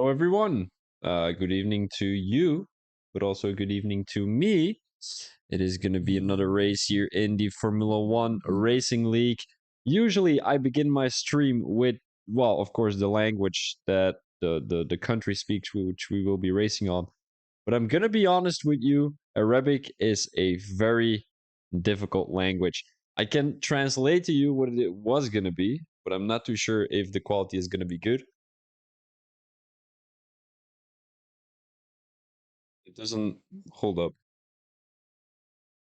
Hello, everyone. Good evening to you, but also good evening to me. It is going to be another race here in the Formula One Racing League. Usually, I begin my stream with, well, of course, the language that the country speaks, which we will be racing on. But I'm going to be honest with you, Arabic is a very difficult language. I can translate to you what it was going to be, but I'm not too sure if the quality is going to be good. It doesn't hold up.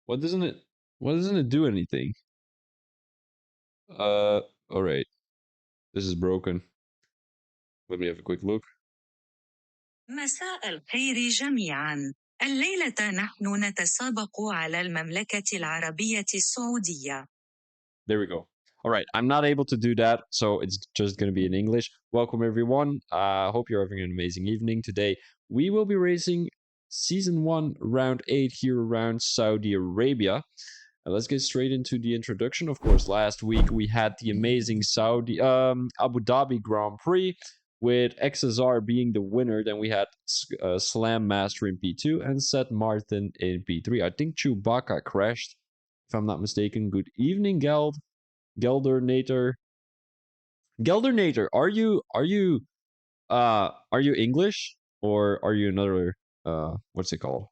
What doesn't it? Why doesn't it do anything? All right. This is broken. Let me have a quick look. مساء الخير جميعا. الليلة نحن نتسابق على المملكة العربية السعودية. There we go. All right. I'm not able to do that, so it's just going to be in English. Welcome, everyone. I hope you're having an amazing evening. Today, we will be racing Season 1, Round 8 here around Saudi Arabia. Let's get straight into the introduction. Of course, last week we had the amazing Abu Dhabi Grand Prix with XSR being the winner. Then we had Slam Master in P2 and Seth Martin in P3. I think Chewbacca crashed, if I'm not mistaken. Good evening, Geldernator. Geldernator, are you English or are you another what's it called?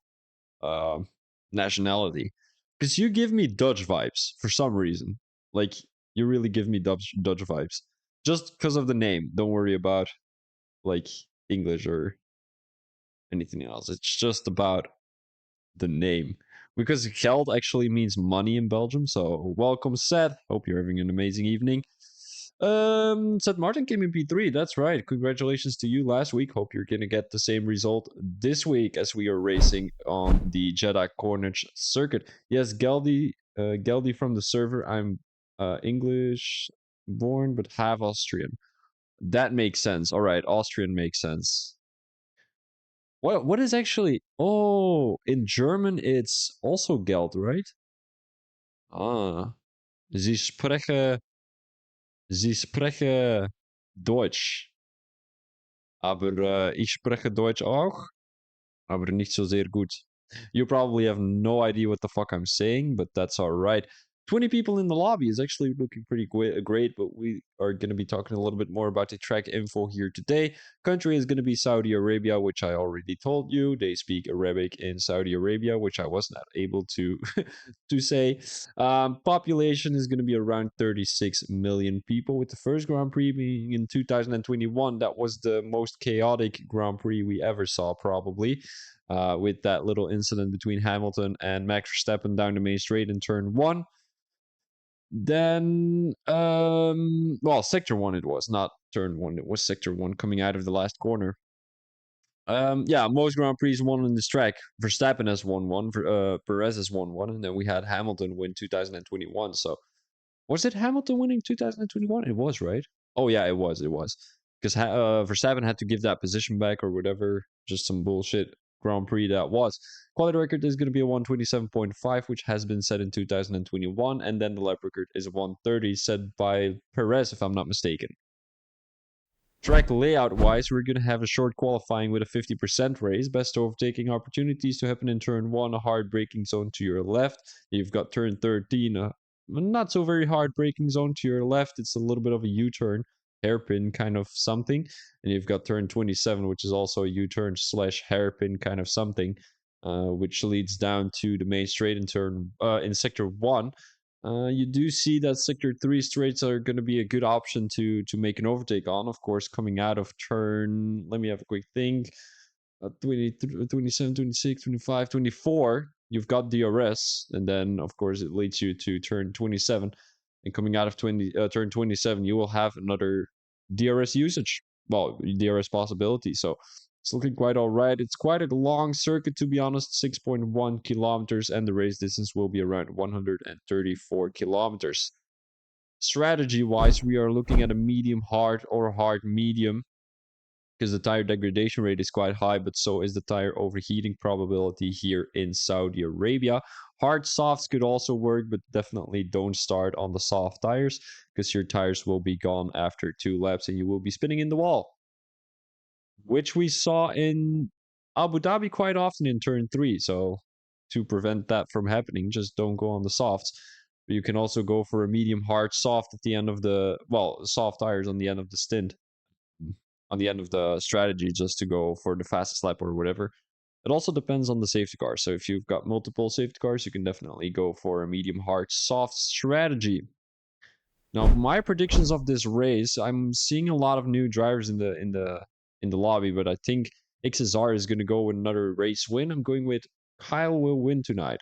Nationality? Because you give me Dutch vibes for some reason. Like you really give me Dutch vibes. Just because of the name. Don't worry about like English or anything else. It's just about the name. Because geld actually means money in Belgium. So welcome, Seth. Hope you're having an amazing evening. Seth Martin came in P3. That's right. Congratulations to you last week. Hope you're gonna get the same result this week as we are racing on the Jeddah Corniche circuit. Yes, Geldy from the server. I'm English born but half Austrian. That makes sense. All right, Austrian makes sense. What is actually? Oh, in German it's also Geld, right? Ah, Sie sprechen Sie sprechen Deutsch. Aber ich spreche Deutsch auch, aber nicht so sehr gut. You probably have no idea what the fuck I'm saying, but that's all right. 20 people in the lobby is actually looking pretty great, but we are going to be talking a little bit more about the track info here today. Country is going to be Saudi Arabia, which I already told you. They speak Arabic in Saudi Arabia, which I was not able to to say. Population is going to be around 36 million people, with the first Grand Prix being in 2021. That was the most chaotic Grand Prix we ever saw, probably. With that little incident between Hamilton and Max Verstappen down the main straight in turn one. Then, well, sector one it was, not turn one. It was sector one coming out of the last corner. Yeah, most Grand Prix won on this track. Verstappen has won one, Perez has won one, and then we had Hamilton win 2021. So, was it Hamilton winning 2021? It was, right? Oh yeah, it was. It was because Verstappen had to give that position back or whatever. Just some bullshit Grand Prix that was. Quality record is going to be a 127.5, which has been set in 2021, and then the lap record is a 130 set by Perez, if I'm not mistaken. Track layout wise, we're going to have a short qualifying with a 50% race. Best overtaking opportunities to happen in turn 1, a hard braking zone to your left. You've got turn 13, a not so very hard braking zone to your left. It's a little bit of a U-turn, hairpin kind of something. And you've got turn 27, which is also a U-turn slash hairpin kind of something, which leads down to the main straight in turn in sector 1. You do see that sector 3 straights are going to be a good option to make an overtake on. Of course, coming out of turn, let me have a quick think. 27, 26, 25, 24, you've got DRS. And then, of course, it leads you to turn 27. And coming out of turn 27, you will have another DRS usage. Well, DRS possibility. So it's looking quite all right. It's quite a long circuit, to be honest, 6.1 kilometers, and the race distance will be around 134 kilometers. Strategy-wise, we are looking at a medium hard or hard medium because the tire degradation rate is quite high, but so is the tire overheating probability here in Saudi Arabia. Hard softs could also work, but definitely don't start on the soft tires because your tires will be gone after 2 laps and you will be spinning in the wall. which we saw in Abu Dhabi quite often in turn 3. So to prevent that from happening, just don't go on the softs. But you can also go for a medium hard soft at the end of the, well, soft tires on the end of the stint, on the end of the strategy, just to go for the fastest lap or whatever. It also depends on the safety car. So if you've got multiple safety cars, you can definitely go for a medium hard soft strategy. Now, my predictions of this race, I'm seeing a lot of new drivers in the lobby, but I think XSR is going to go with another race win. I'm going with Kyle will win tonight.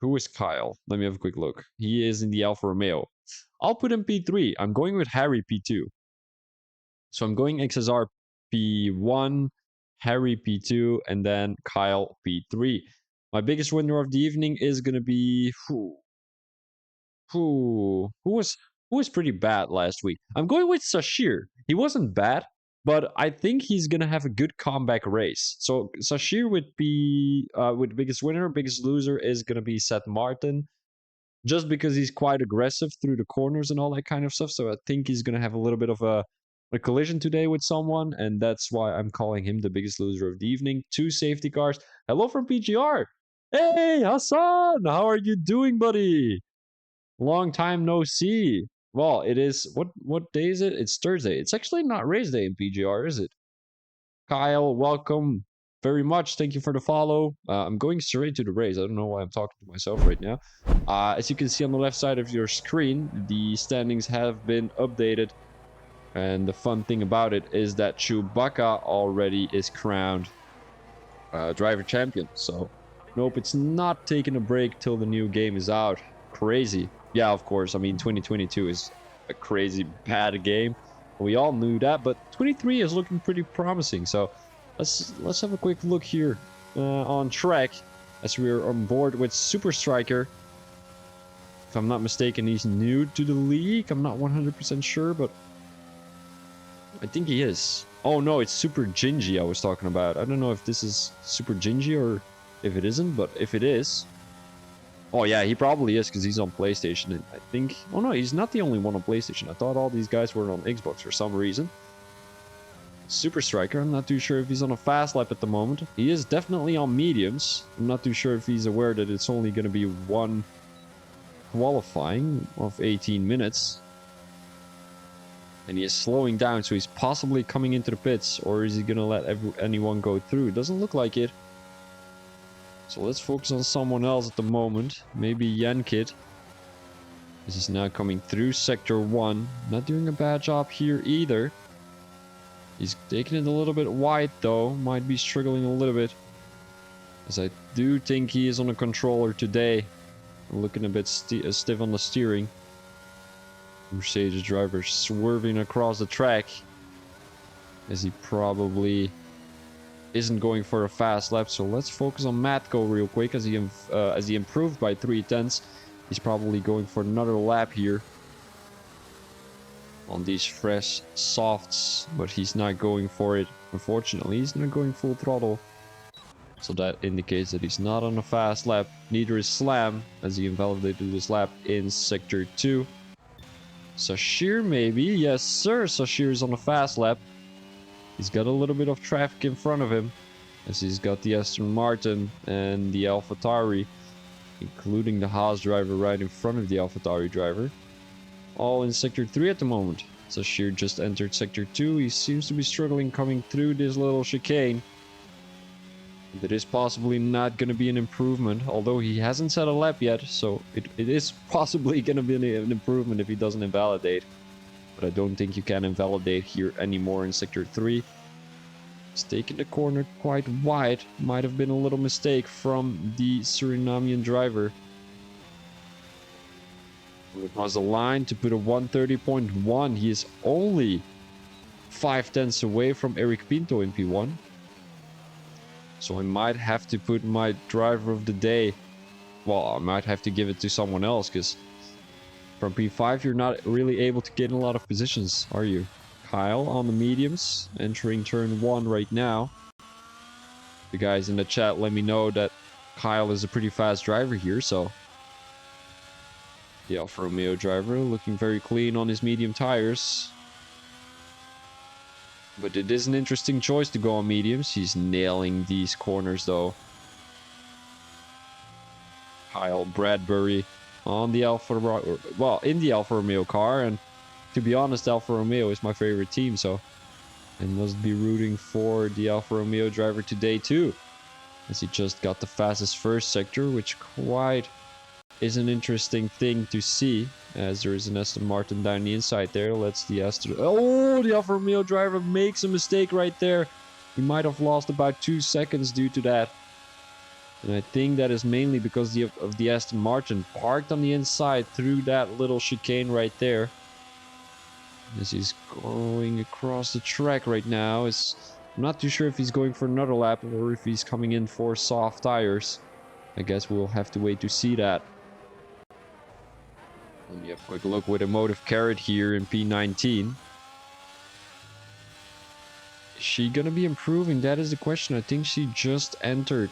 Who is Kyle? Let me have a quick look. He is in the Alfa Romeo. I'll put him P3. I'm going with Harry P2. So I'm going XSR P1, Harry P2, and then Kyle P3. My biggest winner of the evening is going to be who was pretty bad last week. I'm going with Sashir. He wasn't bad, but I think he's gonna have a good comeback race. So Sashir would be with the biggest winner. Biggest loser is gonna be Seth Martin, just because he's quite aggressive through the corners and all that kind of stuff. So I think he's gonna have a little bit of a collision today with someone, and that's why I'm calling him the biggest loser of the evening. 2 safety cars. Hello from PGR. Hey Hassan, how are you doing, buddy? Long time no see. Well, it is what day is it? It's Thursday. It's actually not race day in PGR, is it? Kyle, welcome very much. Thank you for the follow. I'm going straight to the race. I don't know why I'm talking to myself right now. As you can see on the left side of your screen, the standings have been updated. And the fun thing about it is that Chewbacca already is crowned driver champion. So, nope, it's not taking a break till the new game is out. Crazy. Yeah, of course. I mean, 2022 is a crazy bad game. We all knew that, but 23 is looking pretty promising. So let's have a quick look here on track as we're on board with Super Striker. If I'm not mistaken, he's new to the league. I'm not 100% sure, but I think he is. Oh no, it's Super Gingy I was talking about. I don't know if this is Super Gingy or if it isn't, but if it is, oh yeah, he probably is because he's on PlayStation. And I think, oh no, he's not the only one on PlayStation. I thought all these guys were on Xbox for some reason. Super Striker, I'm not too sure if he's on a fast lap at the moment. He is definitely on mediums. I'm not too sure if he's aware that it's only going to be one qualifying of 18 minutes. And he is slowing down, so he's possibly coming into the pits. Or is he going to let anyone go through? It doesn't look like it. So let's focus on someone else at the moment. Maybe Yankit. This is now coming through Sector 1. Not doing a bad job here either. He's taking it a little bit wide though. Might be struggling a little bit. As I do think he is on a controller today. Looking a bit stiff on the steering. Mercedes driver swerving across the track. As he probably isn't going for a fast lap, so let's focus on Matko real quick as he improved by 3/10. He's probably going for another lap here on these fresh softs, but he's not going for it. Unfortunately, he's not going full throttle, so that indicates that he's not on a fast lap. Neither is Slam, as he invalidated this lap in Sector 2. Sashir maybe, yes sir, Sashir is on a fast lap. He's got a little bit of traffic in front of him, as he's got the Aston Martin and the AlphaTauri, including the Haas driver right in front of the AlphaTauri driver. All in Sector 3 at the moment. Sashir just entered Sector 2. He seems to be struggling coming through this little chicane. It is possibly not going to be an improvement, although he hasn't set a lap yet, so it is possibly going to be an improvement if he doesn't invalidate. But I don't think you can invalidate here anymore in Sector 3. He's taking the corner quite wide. Might have been a little mistake from the Surinamian driver. Across the line to put a 130.1. He is only 5/10 away from Eric Pinto in P1. So I might have to put my driver of the day. Well, I might have to give it to someone else, because from P5 you're not really able to get in a lot of positions, are you? Kyle on the mediums, entering turn 1 right now. The guys in the chat let me know that Kyle is a pretty fast driver here, so the Alfa Romeo driver looking very clean on his medium tires. But it is an interesting choice to go on mediums. He's nailing these corners though. Kyle Bradbury on the in the Alfa Romeo car, and to be honest, Alfa Romeo is my favorite team, so I must be rooting for the Alfa Romeo driver today too, as he just got the fastest first sector, which quite is an interesting thing to see, as there is an Aston Martin down the inside there. Let's the Alfa Romeo driver makes a mistake right there. He might have lost about 2 seconds due to that. And I think that is mainly because of the Aston Martin parked on the inside through that little chicane right there. As he's going across the track right now. I'm not too sure if he's going for another lap or if he's coming in for soft tires. I guess we'll have to wait to see that. Let me have a quick look with Emotive Carrot here in P19. Is she gonna be improving? That is the question. I think she just entered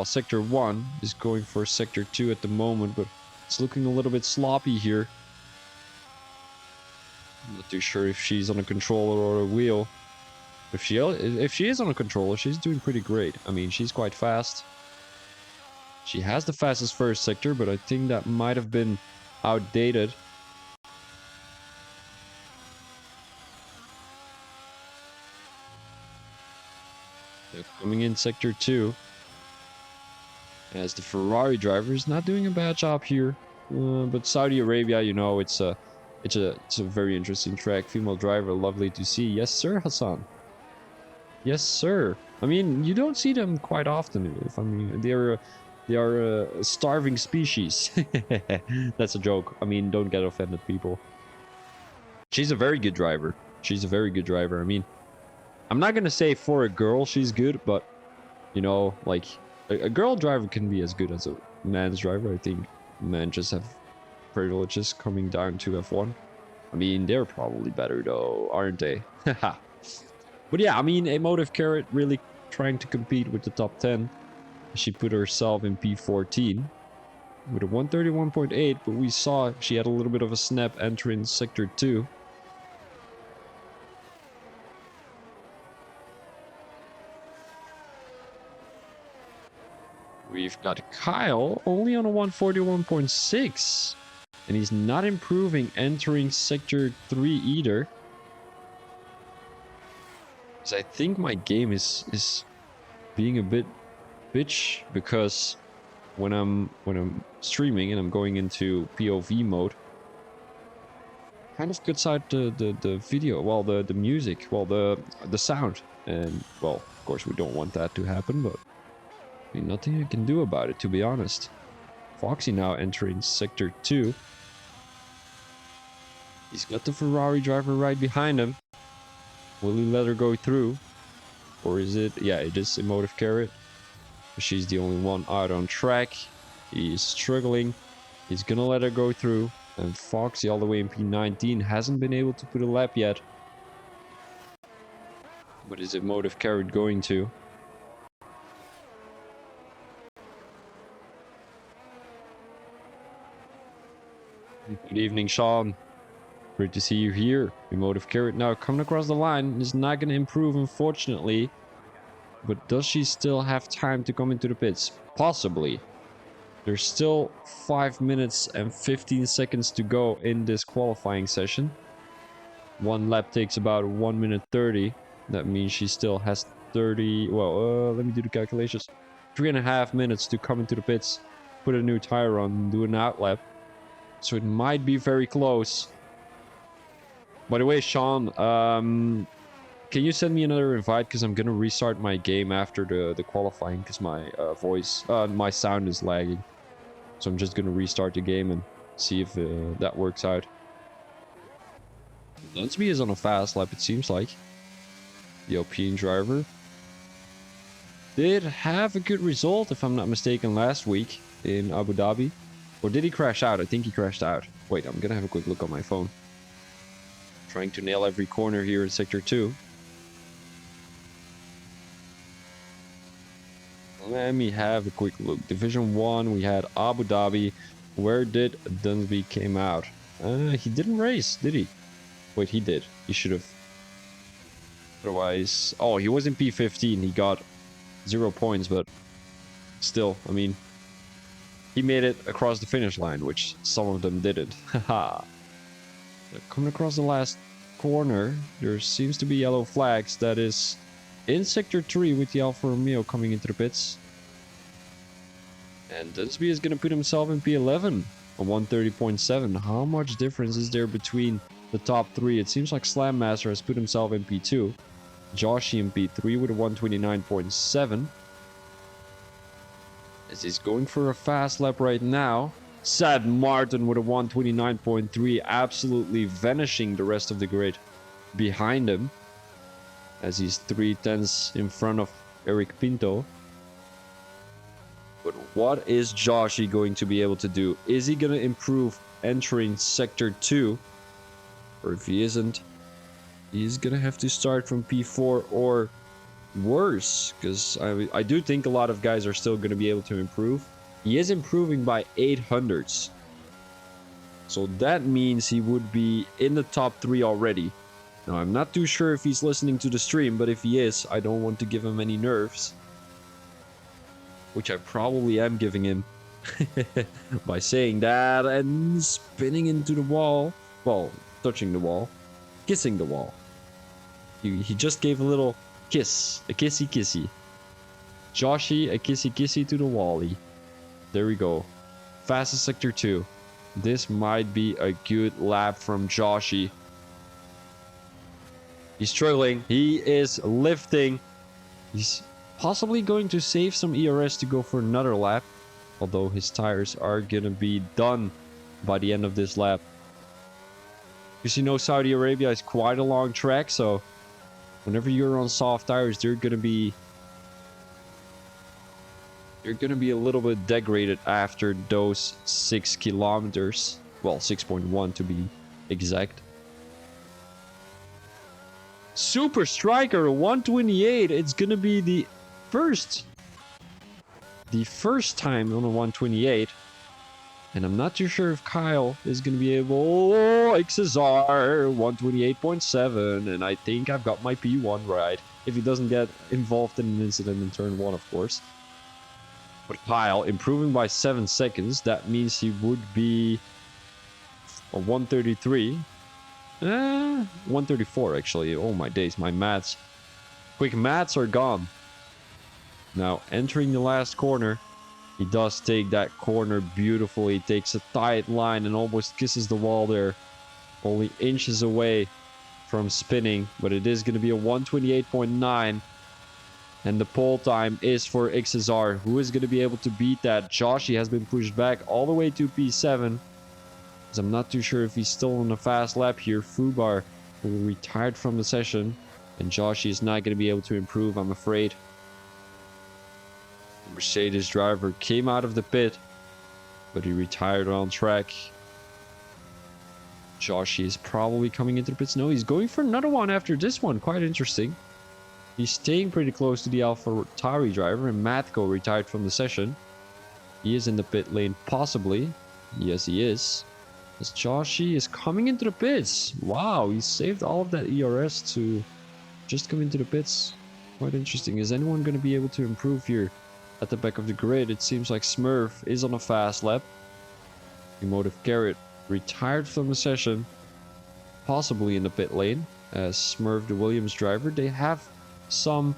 sector 1 is going for sector 2 at the moment, but it's looking a little bit sloppy here. I'm not too sure if she's on a controller or a wheel. If she is on a controller, she's doing pretty great. I mean, she's quite fast. She has the fastest first sector, but I think that might have been outdated. They're coming in sector 2. As the Ferrari driver is not doing a bad job here. But Saudi Arabia, you know, it's a very interesting track. Female driver, lovely to see. Yes, sir, Hassan. Yes, sir. I mean, you don't see them quite often. They are a starving species. That's a joke. I mean, don't get offended, people. She's a very good driver. I mean, I'm not gonna say for a girl she's good, but you know, like a girl driver can be as good as a man's driver. I think men just have privileges coming down to F1. I mean, they're probably better though, aren't they? But yeah, I mean, Emotive Carrot really trying to compete with the top 10. She put herself in P14 with a 131.8, but we saw she had a little bit of a snap entering sector 2. We've got Kyle only on a 141.6, and he's not improving entering sector 3 either. So I think my game is being a bit bitch, because when I'm streaming and I'm going into POV mode, kind of cuts out the video, well, the music, well, the sound, and well, of course we don't want that to happen, but I mean, nothing I can do about it, to be honest. Foxy now entering sector 2. He's got the Ferrari driver right behind him. Will he let her go through? Or is it... yeah, it is Emotive Carrot. She's the only one out on track. He's struggling. He's gonna let her go through. And Foxy, all the way in P19, hasn't been able to put a lap yet. But is Emotive Carrot going to? Good evening, Sean. Great to see you here. Emotive Carrot now coming across the line. Is not going to improve, unfortunately. But does she still have time to come into the pits? Possibly. There's still 5 minutes and 15 seconds to go in this qualifying session. One lap takes about 1 minute 30. That means she still has 30... well, let me do the calculations. 3.5 minutes to come into the pits, put a new tire on, do an outlap. So it might be very close. By the way, Sean, can you send me another invite? Because I'm going to restart my game after the qualifying, because my my sound is lagging. So I'm just going to restart the game and see if that works out. Lunsby is on a fast lap, it seems like. The Alpine driver did have a good result, if I'm not mistaken, last week in Abu Dhabi. Or did he crash out? I think he crashed out. Wait, I'm gonna have a quick look on my phone. Trying to nail every corner here in sector 2. Let me have a quick look. Division 1, we had Abu Dhabi. Where did Dunsby came out? He didn't race, did he? Wait, he did. He should have Otherwise, oh, he was in P15. He got 0 points, but still, I mean, he made it across the finish line, which some of them didn't. Haha. Coming across the last corner, there seems to be yellow flags. That is in Sector 3 with the Alfa Romeo coming into the pits. And Dunsby is going to put himself in P11, a 130.7. How much difference is there between the top three? It seems like Slam Master has put himself in P2. Joshy in P3 with a 129.7. As he's going for a fast lap right now. Sad Martin with a 129.3, absolutely vanishing the rest of the grid behind him. As he's 3/10 in front of Eric Pinto. But what is Joshy going to be able to do? Is he going to improve entering Sector 2? Or if he isn't, he's going to have to start from P4 or worse. Because I do think a lot of guys are still going to be able to improve. He is improving by 800s. So that means he would be in the top 3 already. Now, I'm not too sure if he's listening to the stream, but if he is, I don't want to give him any nerves. Which I probably am giving him by saying that and spinning into the wall. Well, touching the wall. Kissing the wall. He just gave a little kiss. A kissy kissy. Joshy, a kissy kissy to the wally. There we go. Fastest Sector 2. This might be a good lap from Joshy. He's struggling. He is lifting. He's possibly going to save some ERS to go for another lap. Although his tires are going to be done by the end of this lap. Because you know Saudi Arabia is quite a long track. So whenever you're on soft tires, they're going to be a little bit degraded after those 6 kilometers. Well, 6.1 to be exact. Super Striker 128. It's gonna be the first time on a 128. And I'm not too sure if Kyle is gonna be able. Oh, XSR 128.7. And I think I've got my P1 right. If he doesn't get involved in an incident in turn 1, of course. But Kyle improving by 7 seconds. That means he would be a 133. 134 actually. Oh my days, my maths. Quick maths are gone. Now entering the last corner. He does take that corner beautifully. He takes a tight line and almost kisses the wall there. Only inches away from spinning. But it is going to be a 128.9. And the pole time is for XSR. Who is going to be able to beat that? Joshy has been pushed back all the way to P7. I'm not too sure if he's still on a fast lap here. Fubar who retired from the session. And Joshy is not going to be able to improve, I'm afraid. The Mercedes driver came out of the pit. But he retired on track. Joshy is probably coming into the pits. No, he's going for another one after this one. Quite interesting. He's staying pretty close to the AlphaTauri driver. And Matko retired from the session. He is in the pit lane, possibly. Yes, he is. As Joshy is coming into the pits. Wow, he saved all of that ERS to just come into the pits. Quite interesting. Is anyone going to be able to improve here at the back of the grid? It seems like Smurf is on a fast lap. Emotive Carrot retired from the session. Possibly in the pit lane. As Smurf, the Williams driver, they have some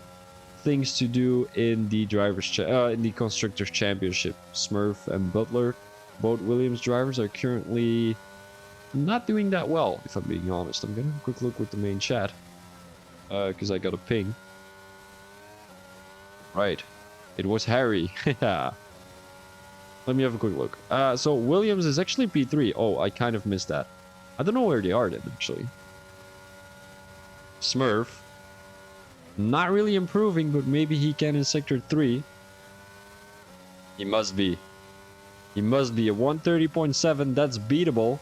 things to do in the Constructors Championship. Smurf and Butler, both Williams drivers, are currently not doing that well, if I'm being honest. I'm gonna have a quick look with the main chat. Because I got a ping. Right. It was Harry. Let me have a quick look. So Williams is actually P3. Oh, I kind of missed that. I don't know where they are then, actually. Smurf. Not really improving, but maybe he can in Sector 3. He must be. He must be a 130.7. That's beatable.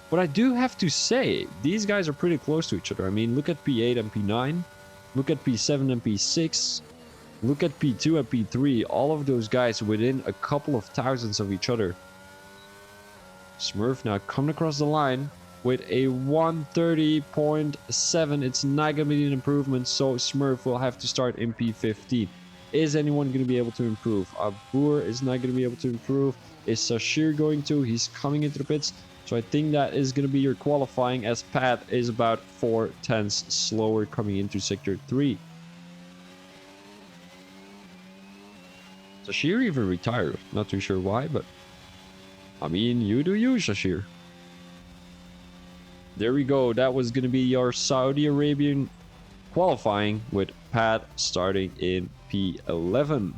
But I do have to say, these guys are pretty close to each other. I mean, look at P8 and P9. Look at P7 and P6. Look at P2 and P3. All of those guys within a couple of thousands of each other. Smurf now coming across the line. with a 130.7. It's not going to be an improvement, so Smurf will have to start in P15. Is anyone going to be able to improve? Abur is not going to be able to improve. Is Sashir going to? He's coming into the pits. So I think that is going to be your qualifying, as Pat is about 4/10 slower coming into Sector 3. Sashir even retired. Not too sure why, but I mean, you do you, Sashir. There we go. That was going to be your Saudi Arabian qualifying, with Pat starting in P11.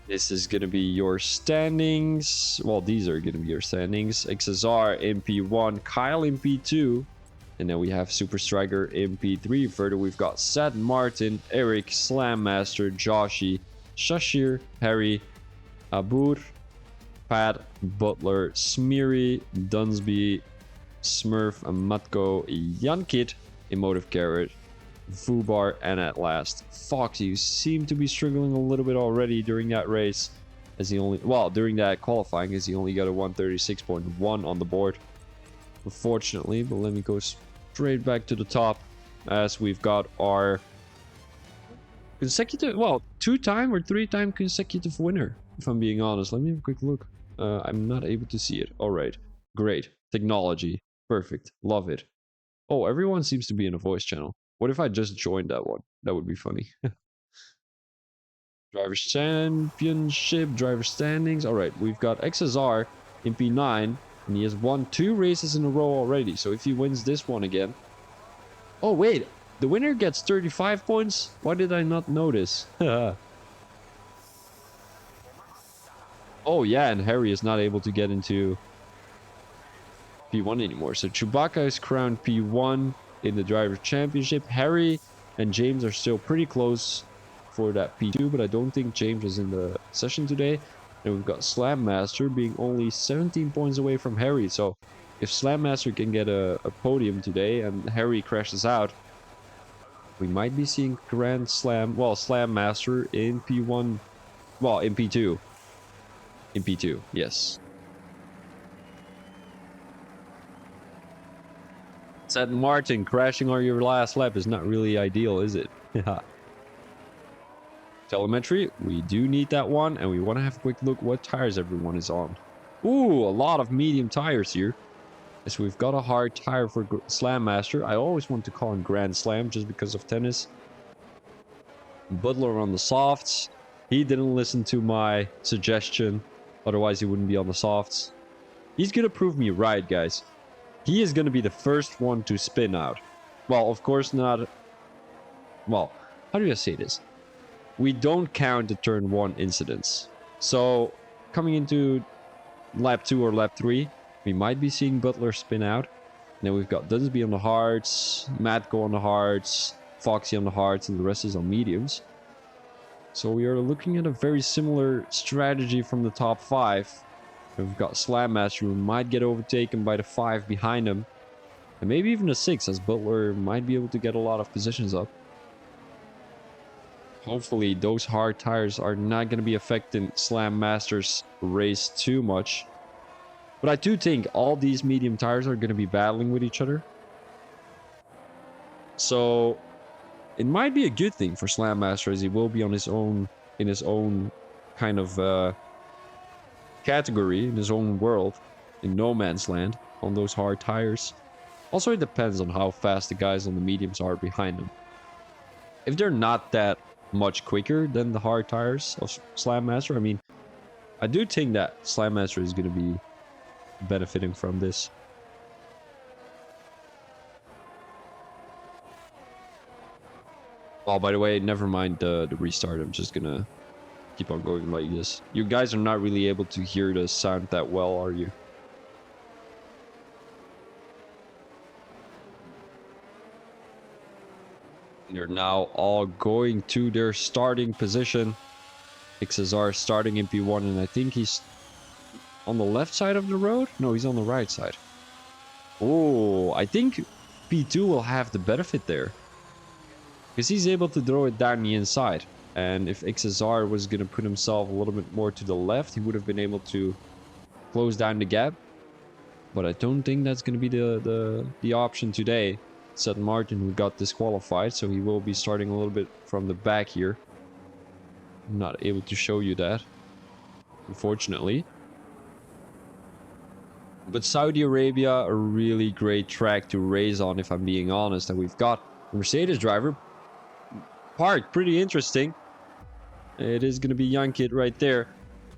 This is going to be your standings. Well, these are going to be your standings. XSR in P1, Kyle in P2, and then we have Super Striker in P3. Further, we've got Seth, Martin, Eric, Slam Master, Joshi, Shashir, Harry, Abur, Pat, Butler, Smeary, Dunsby, Smurf, Matko, Yankit, Emotive Carrot, Fubar, and at last Foxy, who seemed to be struggling a little bit already during that race, as he only, well, during that qualifying, as he only got a 136.1 on the board, unfortunately. But let me go straight back to the top, as we've got our consecutive, well, 2-time or 3-time consecutive winner, if I'm being honest. Let me have a quick look. I'm not able to see it. All right, great technology, perfect, love it. Oh, everyone seems to be in a voice channel. What if I just joined that one? That would be funny. Driver Championship, driver standings. All right, we've got XSR in P9, and he has won 2 races in a row already. So if he wins this one again... Oh, wait. The winner gets 35 points? Why did I not notice? Oh, yeah, and Harry is not able to get into P1 anymore. So Chewbacca is crowned P1 in the Driver Championship. Harry and James are still pretty close for that P2, but I don't think James is in the session today. And we've got Slam Master being only 17 points away from Harry. So if Slam Master can get a podium today and Harry crashes out, we might be seeing Grand Slam, well, Slam Master in P1, well, in P2. In P2, yes. Seth Martin crashing on your last lap is not really ideal, is it? Telemetry, we do need that one, and we want to have a quick look what tires everyone is on. Ooh, a lot of medium tires here. So we've got a hard tire for Slam Master. I always want to call him Grand Slam just because of tennis. Butler on the softs. He didn't listen to my suggestion. Otherwise, he wouldn't be on the softs. He's going to prove me right, guys. He is going to be the first one to spin out. Well, of course not. Well, how do I say this? We don't count the turn 1 incidents. So, coming into lap 2 or lap 3, we might be seeing Butler spin out. And then we've got Dunsby on the hards, Matko on the hards, Foxy on the hards, and the rest is on mediums. So we are looking at a very similar strategy from the top 5. We've got Slam Master, who might get overtaken by the 5 behind him. And maybe even the 6, as Butler might be able to get a lot of positions up. Hopefully those hard tires are not going to be affecting Slam Master's race too much. But I do think all these medium tires are going to be battling with each other. So it might be a good thing for Slam Master, as he will be on his own, in his own kind of category, in his own world, in no man's land, on those hard tires. Also, it depends on how fast the guys on the mediums are behind them. If they're not that much quicker than the hard tires of Slam Master, I mean, I do think that Slam Master is going to be benefiting from this. Oh, by the way, never mind the restart. I'm just gonna keep on going like this. You guys are not really able to hear the sound that well, are you? They're now all going to their starting position. XSR starting in P1, and I think he's on the left side of the road? No, he's on the right side. Oh, I think P2 will have the benefit there, because he's able to throw it down the inside. And if XSR was going to put himself a little bit more to the left, he would have been able to close down the gap. But I don't think that's going to be the option today. Seth Martin, who got disqualified, so he will be starting a little bit from the back here. I'm not able to show you that, unfortunately. But Saudi Arabia, a really great track to race on, if I'm being honest. And we've got a Mercedes driver parked, pretty interesting. It is going to be Yankit right there.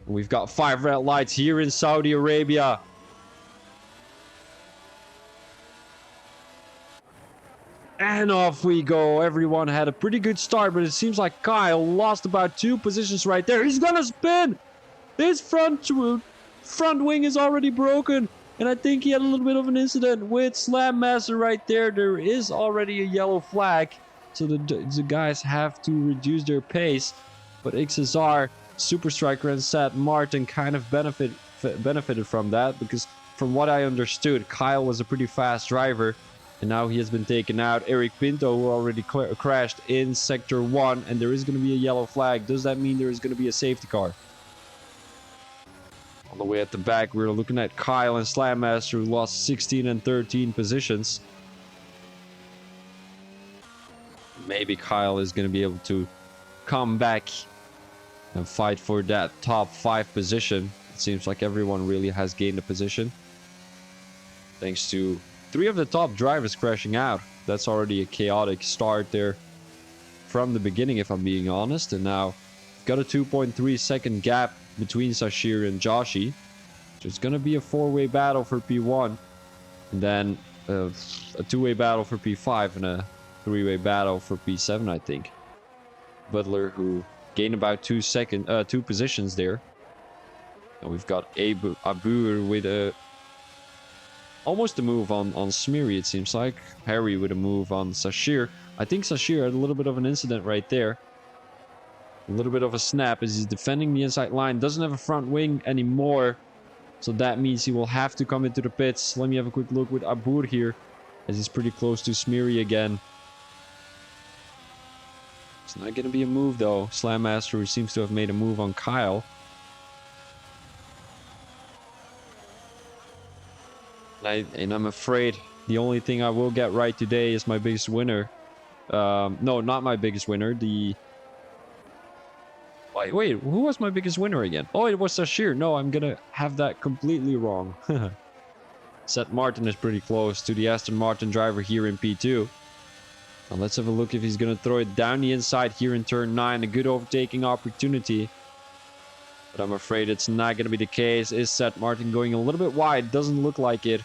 And we've got 5 red lights here in Saudi Arabia. And off we go. Everyone had a pretty good start, but it seems like Kyle lost about 2 positions right there. He's gonna spin! His front wing is already broken. And I think he had a little bit of an incident with Slam Master right there. There is already a yellow flag. So the guys have to reduce their pace. But XSR, Super Striker, and Seth Martin kind of benefited from that. Because from what I understood, Kyle was a pretty fast driver. And now he has been taken out. Eric Pinto, who already crashed in Sector 1. And there is going to be a yellow flag. Does that mean there is going to be a safety car? On the way at the back, we're looking at Kyle and Slam Master, who lost 16 and 13 positions. Maybe Kyle is going to be able to come back and fight for that top 5 position. It seems like everyone really has gained a position, thanks to 3 of the top drivers crashing out. That's already a chaotic start there from the beginning, if I'm being honest. And now we've got a 2.3 second gap between Sashir and Joshi. So it's going to be a 4-way battle for P1. And then a 2-way battle for P5 and a 3-way battle for P7, I think. Butler, who gained about 2 positions there. And we've got Abur with almost a move on Smeary, it seems like. Harry with a move on Sashir. I think Sashir had a little bit of an incident right there. A little bit of a snap as he's defending the inside line. Doesn't have a front wing anymore. So that means he will have to come into the pits. Let me have a quick look with Abur here, as he's pretty close to Smeary again. It's not going to be a move though. Slam Master, who seems to have made a move on Kyle. And I'm afraid the only thing I will get right today is my biggest winner. No, not my biggest winner. Wait, who was my biggest winner again? Oh, it was Sashir. No, I'm gonna have that completely wrong. Seth Martin is pretty close to the Aston Martin driver here in P2. Now let's have a look if he's gonna throw it down the inside here in turn 9. A good overtaking opportunity. But I'm afraid it's not gonna be the case. Is Seth Martin going a little bit wide? Doesn't look like it.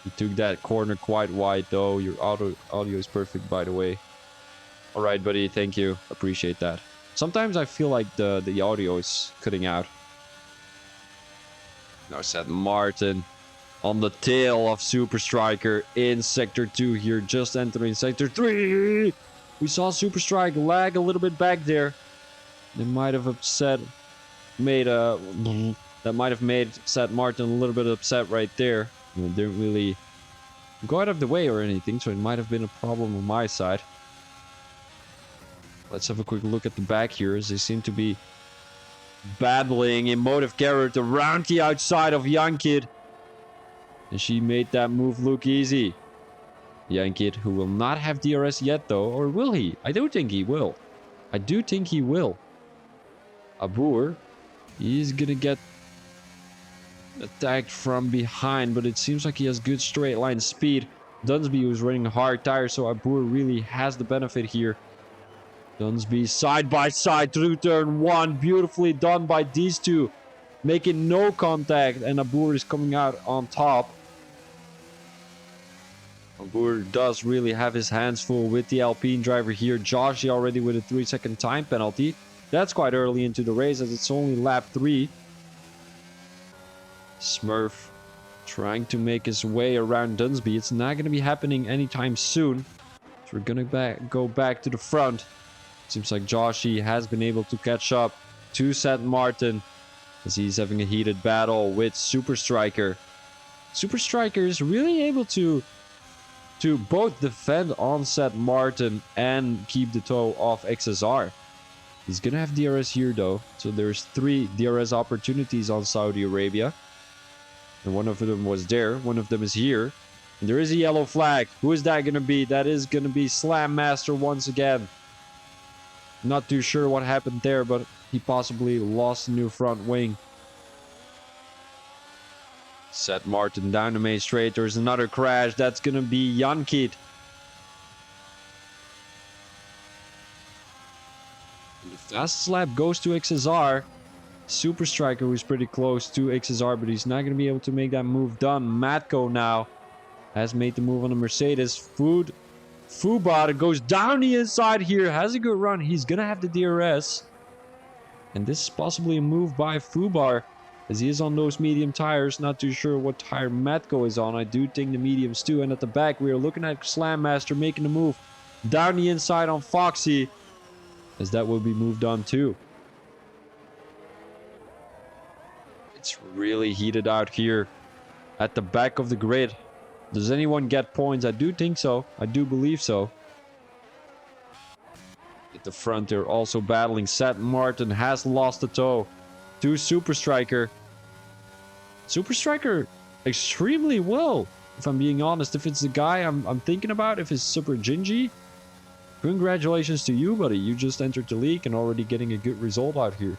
He took that corner quite wide though. Your audio is perfect, by the way. Alright, buddy, thank you. Appreciate that. Sometimes I feel like the audio is cutting out. Now Seth Martin on the tail of Super Striker in Sector 2 here, just entering Sector 3. We saw Super Strike lag a little bit back there. That might have made Seth Martin a little bit upset right there. And it didn't really go out of the way or anything, so it might have been a problem on my side. Let's have a quick look at the back here, as they seem to be battling Emotive Carrot around the outside of Yankid. And she made that move look easy. Yankid, who will not have DRS yet though, or will he? I don't think he will. I do think he will. Abur, he's gonna get attacked from behind, but it seems like he has good straight line speed. Dunsby was running hard tires, so Abur really has the benefit here. Dunsby side by side through turn 1. Beautifully done by these two. Making no contact, and Abur is coming out on top. Abur does really have his hands full with the Alpine driver here. Joshi already with a 3-second time penalty. That's quite early into the race, as it's only lap 3. Smurf trying to make his way around Dunsby. It's not going to be happening anytime soon. So we're going to go back to the front. Seems like Joshi has been able to catch up to Seth Martin, as he's having a heated battle with Super Striker. Super Striker is really able to both defend on Seth Martin and keep the toe off XSR. He's gonna have DRS here though. So there's 3 DRS opportunities on Saudi Arabia. And one of them was there. One of them is here. And there is a yellow flag. Who is that gonna be? That is gonna be Slam Master once again. Not too sure what happened there, but he possibly lost a new front wing. Set Martin down the main straight. There's another crash. That's gonna be Jan Kiet. The fastest lap goes to XSR. Super Striker, who's pretty close to XSR, but he's not going to be able to make that move done. Matko now has made the move on the Mercedes. Fubar goes down the inside here. Has a good run. He's going to have the DRS. And this is possibly a move by Fubar, as he is on those medium tires. Not too sure what tire Matko is on. I do think the mediums too. And at the back, we are looking at Slam Master making the move down the inside on Foxy, as that will be moved on too. It's really heated out here at the back of the grid. Does anyone get points? I do think so. I do believe so. At the front, they're also battling. Seth Martin has lost the toe to Super Striker. Super Striker extremely well, if I'm being honest. If it's the guy I'm thinking about, if it's Super Gingy, congratulations to you, buddy. You just entered the league and already getting a good result out here.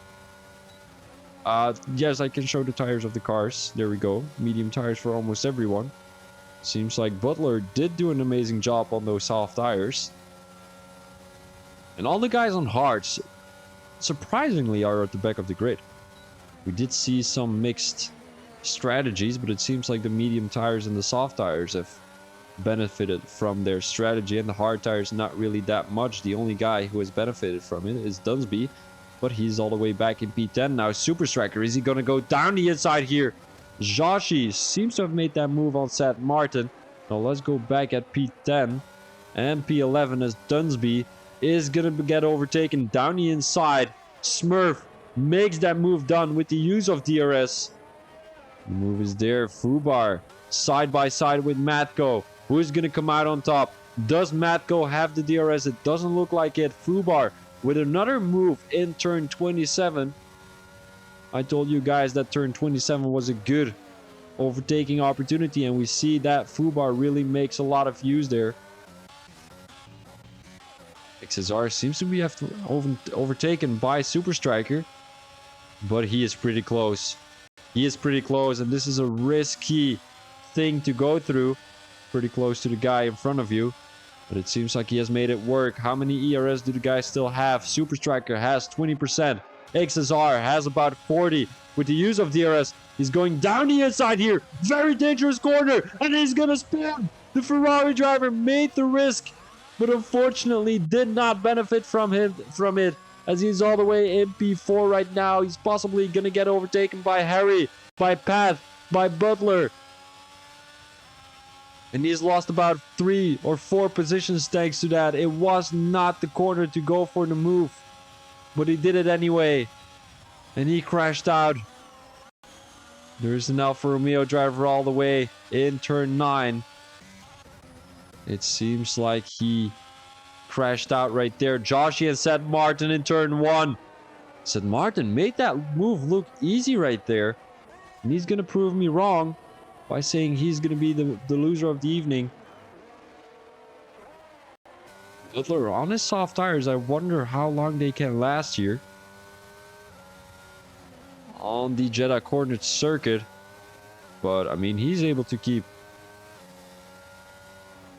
Yes, I can show the tires of the cars. There we go. Medium tires for almost everyone. Seems like Butler did do an amazing job on those soft tires. And all the guys on hards, surprisingly, are at the back of the grid. We did see some mixed strategies, but it seems like the medium tires and the soft tires have benefited from their strategy, and the hard tires not really that much. The only guy who has benefited from it is Dunsby, but he's all the way back in P10 now. Super Striker, is he gonna go down the inside here? Joshi seems to have made that move on Seth Martin. Now let's go back at P10 and P11 as Dunsby is gonna get overtaken down the inside. Smurf makes that move done with the use of DRS. The move is there. Fubar side by side with Matko. Who is gonna come out on top? Does Matko have the DRS? It doesn't look like it. Fubar with another move in turn 27. I told you guys that turn 27 was a good overtaking opportunity, and we see that Fubar really makes a lot of use there. XSR seems to be overtaken by Super Striker, but he is pretty close. He is pretty close, and this is a risky thing to go through. Pretty close to the guy in front of you, but it seems like he has made it work. How many ERS do the guys still have? Super Striker has 20%. XSR has about 40. With the use of DRS, he's going down the inside here. Very dangerous corner, and he's gonna spin. The Ferrari driver made the risk, but unfortunately did not benefit from it, as he's all the way in P4 right now. He's possibly gonna get overtaken by Harry, by Pat, by Butler. And he's lost about 3 or 4 positions thanks to that. It was not the corner to go for the move, but he did it anyway. And he crashed out. There's an Alfa Romeo driver all the way in turn 9. It seems like he crashed out right there. Joshi and Seth Martin in turn 1. Seth Martin made that move look easy right there. And he's going to prove me wrong by saying he's going to be the loser of the evening. Butler on his soft tires, I wonder how long they can last here on the Jeddah Cornet circuit. But I mean, he's able to keep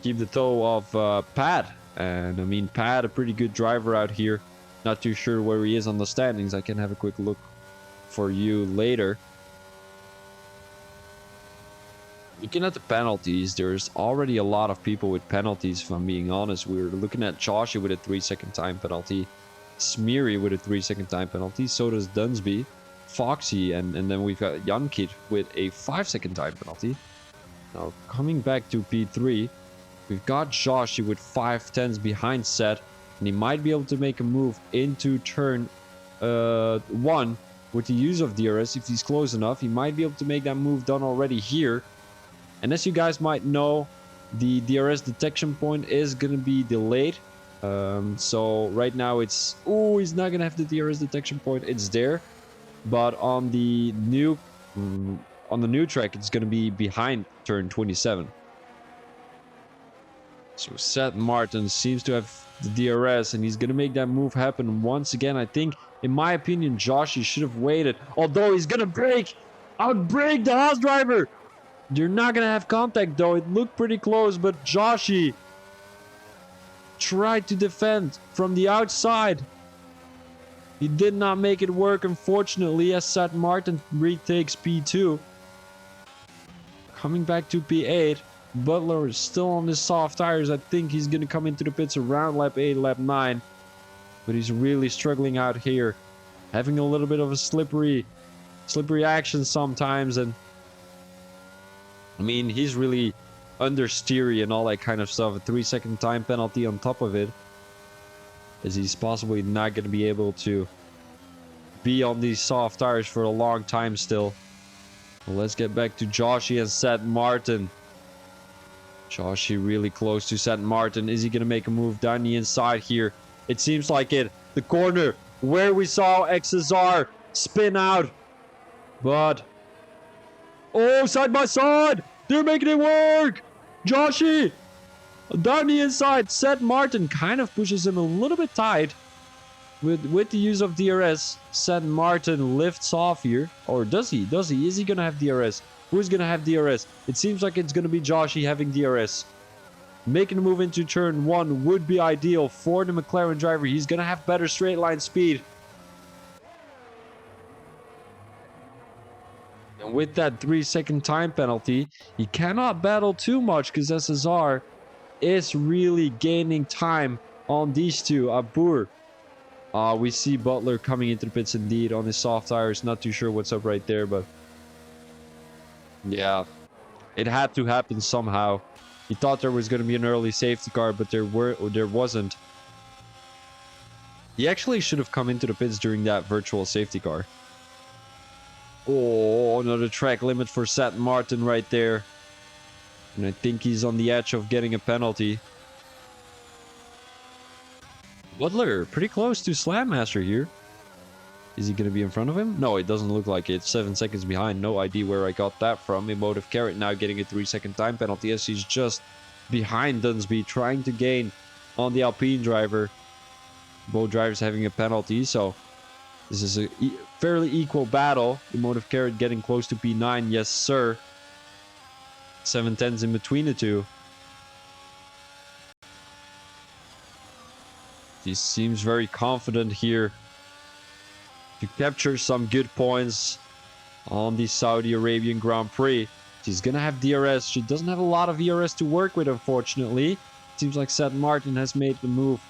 the toe of Pat. And I mean, Pat, a pretty good driver out here. Not too sure where he is on the standings. I can have a quick look for you later. Looking at the penalties, there's already a lot of people with penalties, if I'm being honest. We're looking at Joshi with a 3-second time penalty. Smeary with a 3-second time penalty. So does Dunsby. Foxy, and then we've got Jan Kiet with a 5-second time penalty. Now, coming back to P3, we've got Joshi with 5 tenths behind Seth. And he might be able to make a move into turn 1 with the use of DRS. If he's close enough, he might be able to make that move done already here. And as you guys might know, the DRS detection point is going to be delayed. So right now it's... Oh, he's not going to have the DRS detection point. It's there. But on the new track, it's going to be behind turn 27. So Seth Martin seems to have the DRS, and he's going to make that move happen once again. I think, in my opinion, Joshy should have waited. Although he's going to brake. Outbrake the Haas driver. They're not going to have contact, though. It looked pretty close, but Joshy tried to defend from the outside. He did not make it work, unfortunately, as Seth Martin retakes P2. Coming back to P8. Butler is still on his soft tires. I think he's going to come into the pits around lap 8, lap 9. But he's really struggling out here. Having a little bit of a slippery action sometimes. And I mean, he's really understeery and all that kind of stuff. A 3-second time penalty on top of it. As he's possibly not going to be able to be on these soft tires for a long time still. Well, let's get back to Joshy and Seth Martin. Joshy really close to Seth Martin. Is he going to make a move down the inside here? It seems like it. The corner where we saw XSR spin out. But... oh, side by side! They're making it work! Joshy! Down the inside. Seth Martin kind of pushes him a little bit tight. With the use of DRS, Seth Martin lifts off here. Or does he? Is he going to have DRS? Who's going to have DRS? It seems like it's going to be Joshy having DRS. Making a move into turn 1 would be ideal for the McLaren driver. He's going to have better straight line speed. And with that 3-second time penalty, he cannot battle too much because SSR is really gaining time on these two. Abur. We see Butler coming into the pits indeed on his soft tires. Not too sure what's up right there, but... yeah, it had to happen somehow. He thought there was going to be an early safety car, but there wasn't. He actually should have come into the pits during that virtual safety car. Oh, another track limit for Seth Martin right there. And I think he's on the edge of getting a penalty. Butler, pretty close to Slam Master here. Is he going to be in front of him? No, it doesn't look like it. 7 seconds behind. No idea where I got that from. Emotive Carrot now getting a 3-second time penalty as he's just behind Dunsby, trying to gain on the Alpine driver. Both drivers having a penalty, so this is a fairly equal battle. Emotive Carrot getting close to P9. Yes, sir. 7/10s in between the two. He seems very confident here to capture some good points on the Saudi Arabian Grand Prix. She's gonna have DRS. She doesn't have a lot of ERS to work with, unfortunately. Seems like Seth Martin has made the move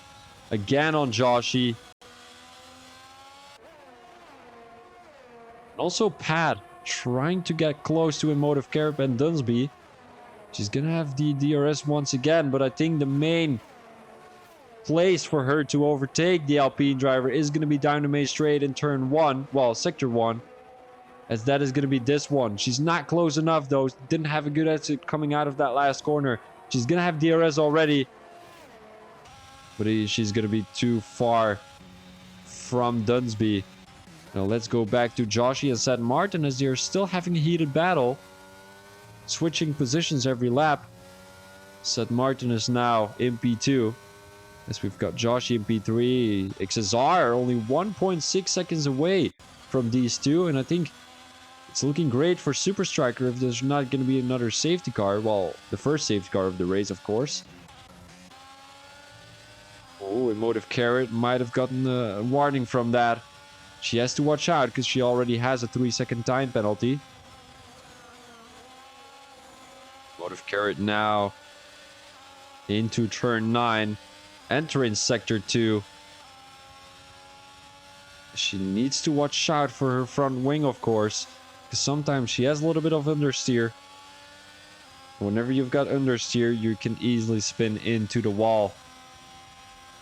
again on Joshy. Also Pat trying to get close to Emotive Carrot and Dunsby. She's gonna have the DRS once again, but I think the main place for her to overtake the Alpine driver is going to be down the main straight in turn 1, well, sector 1, as that is going to be this one. She's not close enough though, didn't have a good exit coming out of that last corner. She's going to have DRS already, but she's going to be too far from Dunsby. Now let's go back to Joshy and Seth Martin as they're still having a heated battle, switching positions every lap. Seth Martin is now in P2. As we've got Joshy in P3, XSR only 1.6 seconds away from these two, and I think it's looking great for Super Striker if there's not going to be another safety car. Well, the first safety car of the race, of course. Oh, Emotive Carrot might have gotten a warning from that. She has to watch out because she already has a 3-second time penalty. Emotive Carrot now into turn 9. Entering sector 2. She needs to watch out for her front wing, of course, because sometimes she has a little bit of understeer. Whenever you've got understeer, you can easily spin into the wall.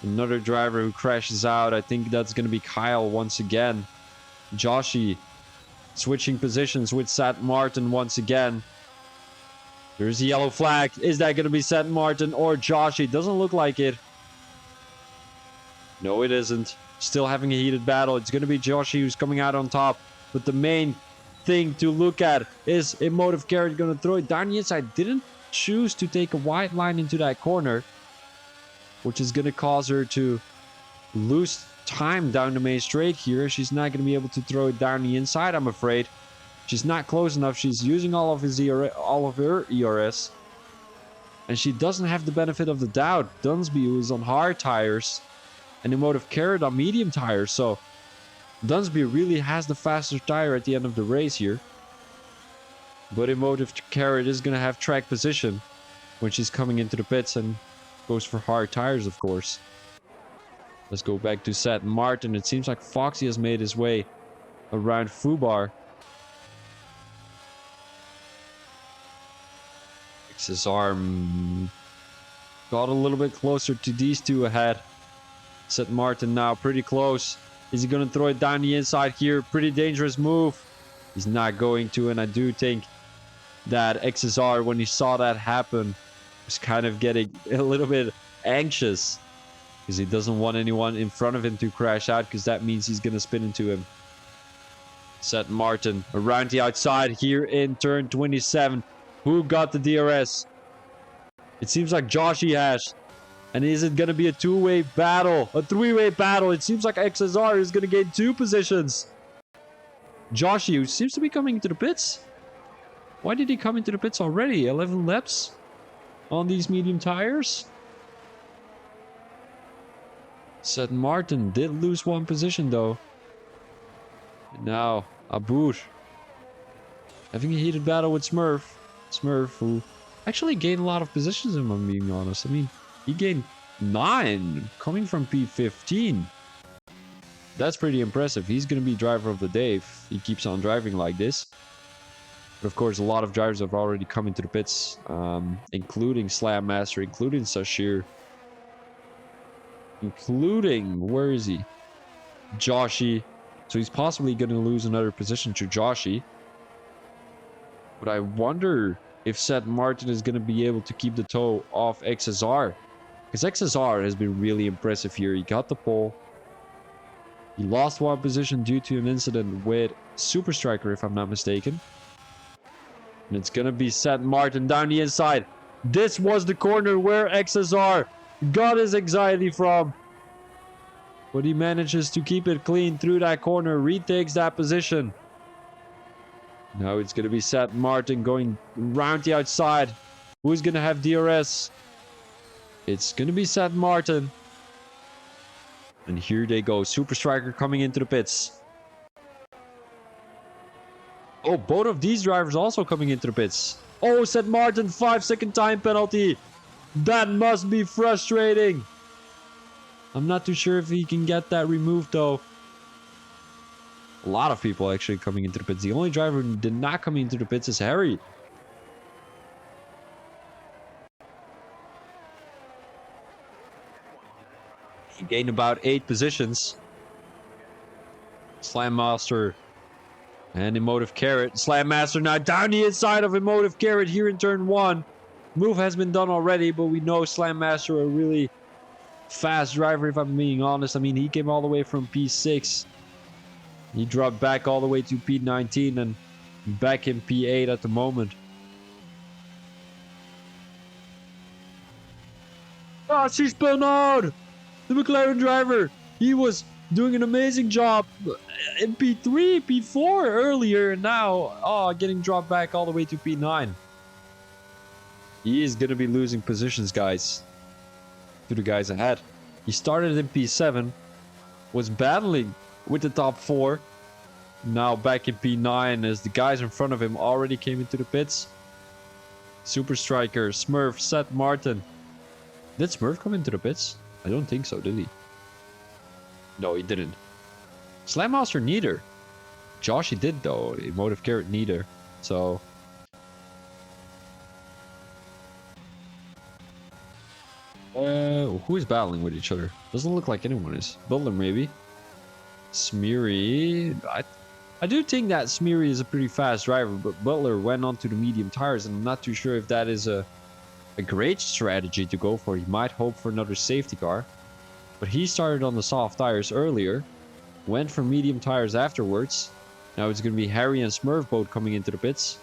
Another driver who crashes out. I think that's going to be Kyle once again. Joshy switching positions with Seth Martin once again. There's a yellow flag. Is that going to be Seth Martin or Joshy? Doesn't look like it. No, it isn't. Still having a heated battle. It's going to be Joshi who's coming out on top. But the main thing to look at is Emotive Carrot going to throw it down the inside. Didn't choose to take a wide line into that corner, which is going to cause her to lose time down the main straight here. She's not going to be able to throw it down the inside, I'm afraid. She's not close enough. She's using all of her ERS. And she doesn't have the benefit of the doubt. Dunsby, who is on hard tires, and Emotive Carrot on medium tires. So Dunsby really has the faster tire at the end of the race here. But Emotive Carrot is going to have track position when she's coming into the pits and goes for hard tires, of course. Let's go back to Seth Martin. It seems like Foxy has made his way around Fubar. His arm got a little bit closer to these two ahead. Seth Martin now pretty close. Is he going to throw it down the inside here? Pretty dangerous move. He's not going to, and I do think that XSR, when he saw that happen, was kind of getting a little bit anxious because he doesn't want anyone in front of him to crash out, because that means he's going to spin into him. Seth Martin around the outside here in turn 27. Who got the DRS? It seems like Joshi has. And is it going to be a two-way battle? A three-way battle? It seems like XSR is going to gain 2 positions. Joshi, who seems to be coming into the pits. Why did he come into the pits already? 11 laps on these medium tires. Seth Martin did lose 1 position though. And now Abur having a heated battle with Smurf. Smurf, who actually gained a lot of positions, if I'm being honest. I mean, he gained 9 coming from P15. That's pretty impressive. He's going to be driver of the day if he keeps on driving like this. But of course, a lot of drivers have already come into the pits, including Slam Master, including Sashir, including, where is he? Joshi. So he's possibly going to lose another position to Joshi. But I wonder if Seth Martin is going to be able to keep the toe off XSR. Because XSR has been really impressive here. He got the pole. He lost 1 position due to an incident with Super Striker, if I'm not mistaken. And it's going to be Seth Martin down the inside. This was the corner where XSR got his anxiety from. But he manages to keep it clean through that corner. Retakes that position. Now it's going to be Seth Martin going round the outside. Who's going to have DRS? It's going to be Seth Martin. And here they go. Super Striker coming into the pits. Oh, both of these drivers also coming into the pits. Oh, Seth Martin, 5-second time penalty. That must be frustrating. I'm not too sure if he can get that removed though. A lot of people actually coming into the pits. The only driver who did not come into the pits is Harry. He gained about 8 positions. Slam Master and Emotive Carrot. Slam Master now down the inside of Emotive Carrot here in turn 1. Move has been done already, but we know Slam Master a really fast driver, if I'm being honest. I mean, he came all the way from P6. He dropped back all the way to P19 and back in P8 at the moment. Oh, she's spun out! The McLaren driver, he was doing an amazing job in P3, P4 earlier, and now, getting dropped back all the way to P9. He is going to be losing positions, guys, to the guys ahead. He started in P7, was battling with the top 4. Now back in P9 as the guys in front of him already came into the pits. Super Striker, Smurf, Seth Martin. Did Smurf come into the pits? I don't think so, did he? No, he didn't. Slam Master neither. Joshi did though. Emotive Carrot neither. So who is battling with each other? Doesn't look like anyone is. Butler maybe. Smeary. I do think that Smeary is a pretty fast driver, but Butler went on to the medium tires, and I'm not too sure if that is a great strategy to go for. He might hope for another safety car. But he started on the soft tires earlier, went for medium tires afterwards. Now it's going to be Harry and Smurf both coming into the pits.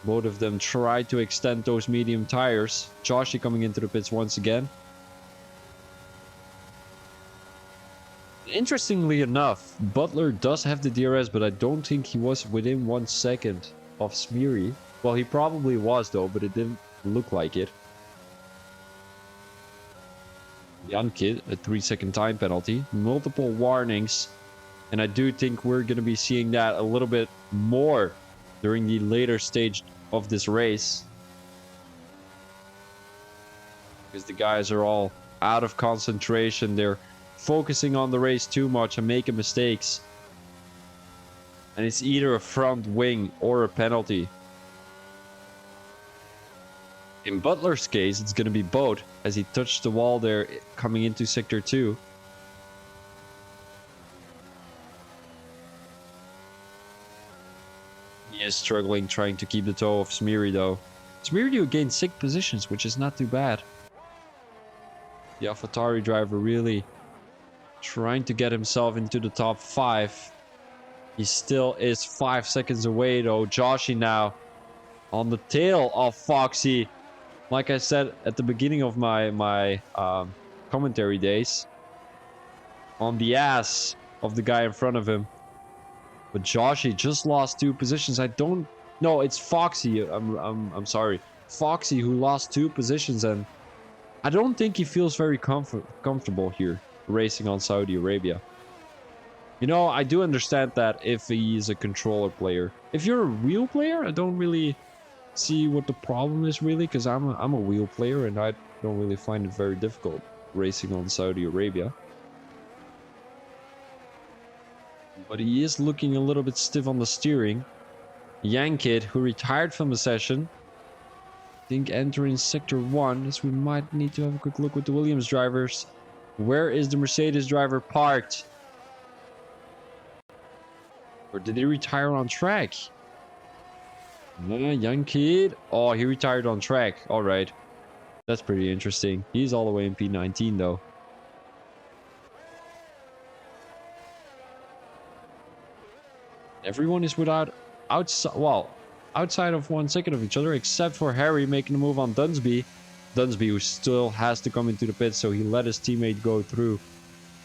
Both of them tried to extend those medium tires. Joshy coming into the pits once again. Interestingly enough, Butler does have the DRS, but I don't think he was within 1 second of Smeary. Well, he probably was though, but it didn't look like it. Jan Kid, a 3-second time penalty, multiple warnings, and I do think we're going to be seeing that a little bit more during the later stage of this race, because the guys are all out of concentration. They're focusing on the race too much and making mistakes, and it's either a front wing or a penalty. In Butler's case, it's going to be both, as he touched the wall there coming into Sector 2. He is struggling trying to keep the toe of Smeary though. Smeary gained 6 positions, which is not too bad. The AlphaTauri driver really trying to get himself into the top 5. He still is 5 seconds away though. Joshy now on the tail of Foxy. Like I said at the beginning of my commentary days, on the ass of the guy in front of him. But Joshy just lost 2 positions. I don't... No, it's Foxy. I'm sorry. Foxy who lost 2 positions, and I don't think he feels very comfortable here racing on Saudi Arabia. You know, I do understand that if he's a controller player. If you're a wheel player, I don't really see what the problem is really, because I'm a wheel player and I don't really find it very difficult racing on Saudi Arabia. But he is looking a little bit stiff on the steering. Yankid, who retired from the session, I think entering Sector 1, as we might need to have a quick look with the Williams drivers. Where is the Mercedes driver parked? Or did he retire on track? Young kid. Oh, he retired on track. All right. That's pretty interesting. He's all the way in P19 though. Everyone is outside of 1 second of each other, except for Harry making a move on Dunsby. Dunsby, who still has to come into the pits, so he let his teammate go through.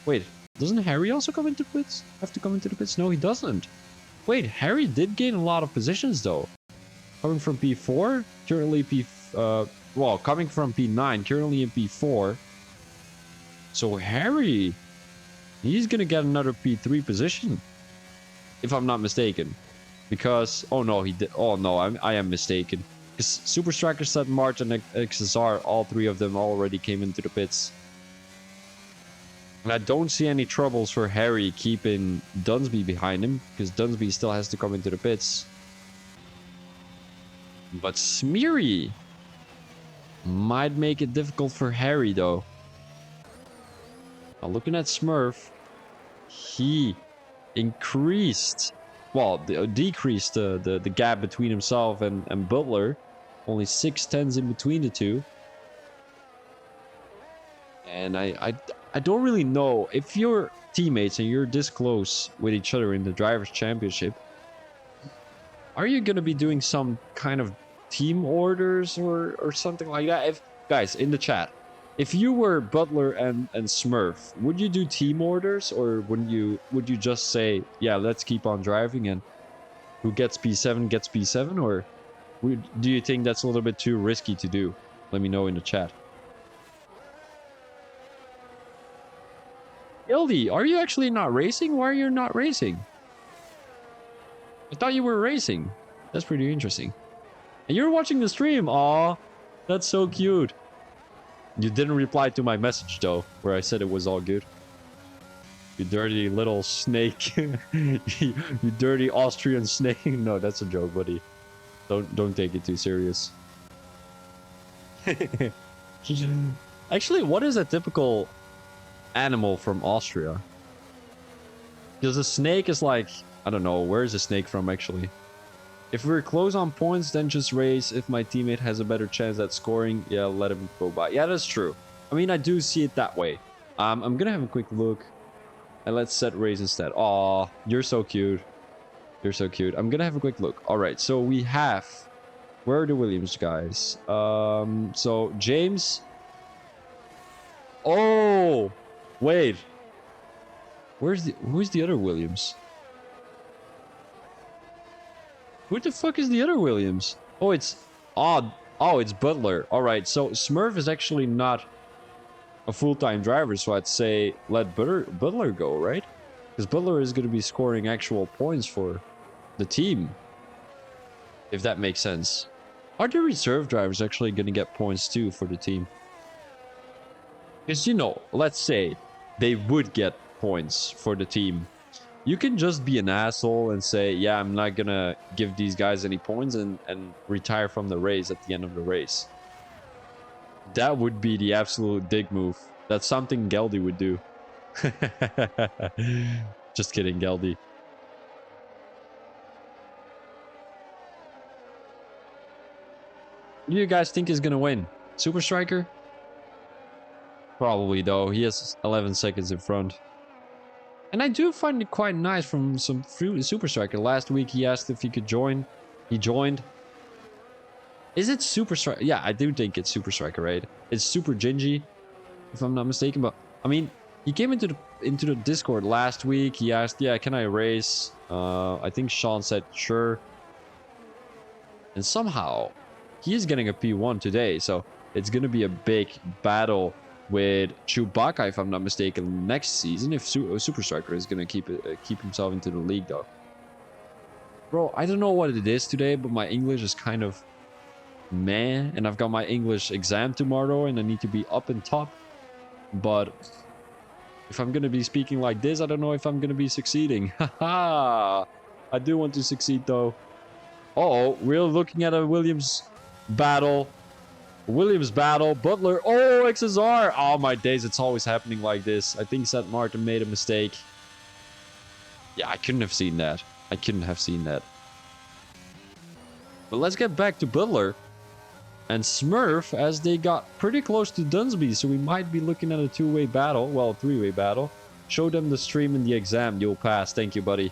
Wait, doesn't Harry also come into the pits? Have to come into the pits? No, he doesn't. Wait, Harry did gain a lot of positions though. Coming from P4, currently coming from P9, currently in P4. So Harry, he's gonna get another P3 position, if I'm not mistaken. Because, oh no, he did. Oh no, I am mistaken. Because Super Striker said March and XSR, all 3 of them already came into the pits. And I don't see any troubles for Harry keeping Dunsby behind him, because Dunsby still has to come into the pits. But Smeary might make it difficult for Harry though. Now looking at Smurf, he decreased the gap between himself and Butler. Only 6/10 in between the two. And I don't really know if you're teammates and you're this close with each other in the Drivers' Championship. Are you gonna be doing some kind of team orders or something like that? If guys in the chat, if you were Butler and Smurf, would you do team orders, or would you just say, yeah, let's keep on driving and who gets P7 gets P7, or do you think that's a little bit too risky to do? Let me know in the chat. Ildi, are you actually not racing? Why are you not racing? I thought you were racing. That's pretty interesting. And you're watching the stream. Aw, that's so cute. You didn't reply to my message though, where I said it was all good. You dirty little snake. You dirty Austrian snake. No, that's a joke, buddy. Don't take it too serious. Actually, what is a typical animal from Austria? Because a snake is like, I don't know, where is a snake from actually? If we're close on points, then just race. If my teammate has a better chance at scoring, yeah, let him go by. Yeah, that's true. I mean, I do see it that way. I'm gonna have a quick look. And let's set race instead. Aw, you're so cute. You're so cute. I'm gonna have a quick look. Alright, so we have... Where are the Williams guys? So James... Oh! Wait. Who's the other Williams? Who the fuck is the other Williams? Oh, it's odd. Oh, it's Butler. All right, so Smurf is actually not a full-time driver, so I'd say let Butler go, right? Because Butler is going to be scoring actual points for the team, if that makes sense. Are the reserve drivers actually going to get points too for the team? Because, you know, let's say they would get points for the team. You can just be an asshole and say, yeah, I'm not going to give these guys any points and retire from the race at the end of the race. That would be the absolute dick move. That's something Geldy would do. Just kidding, Geldy. Who do you guys think is going to win? Super Striker? Probably, though. He has 11 seconds in front. And I do find it quite nice from some Super Striker. Last week he asked if he could join. He joined. Is it Super Striker? Yeah, I do think it's Super Striker, right? It's Super Gingy, if I'm not mistaken. But I mean, he came into the Discord last week. He asked, yeah, can I race? I think Sean said sure. And somehow he is getting a P1 today. So it's going to be a big battle with Chewbacca, if I'm not mistaken, next season, if Super Striker is going to keep himself into the league, though. Bro, I don't know what it is today, but my English is kind of meh, and I've got my English exam tomorrow, and I need to be up and top. But if I'm going to be speaking like this, I don't know if I'm going to be succeeding. Haha! I do want to succeed, though. Uh-oh, we're looking at a Williams battle. Butler. Oh, XSR. Oh, my days. It's always happening like this. I think Seth Martin made a mistake. Yeah, I couldn't have seen that. I couldn't have seen that. But let's get back to Butler and Smurf, as they got pretty close to Dunsby. So we might be looking at a two-way battle. Well, three-way battle. Show them the stream in the exam. You'll pass. Thank you, buddy.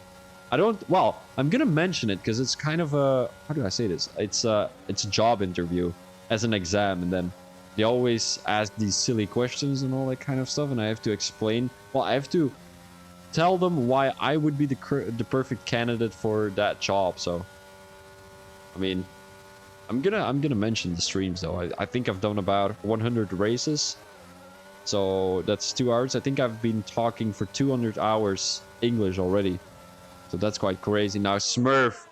Well, I'm going to mention it because it's kind of a... How do I say this? It's a job interview. As an exam, and then they always ask these silly questions and all that kind of stuff, and I have to explain. Well, I have to tell them why I would be the perfect candidate for that job. So, I mean, I'm gonna mention the streams though. I think I've done about 100 races, so that's 2 hours. I think I've been talking for 200 hours English already, so that's quite crazy. Now Smurf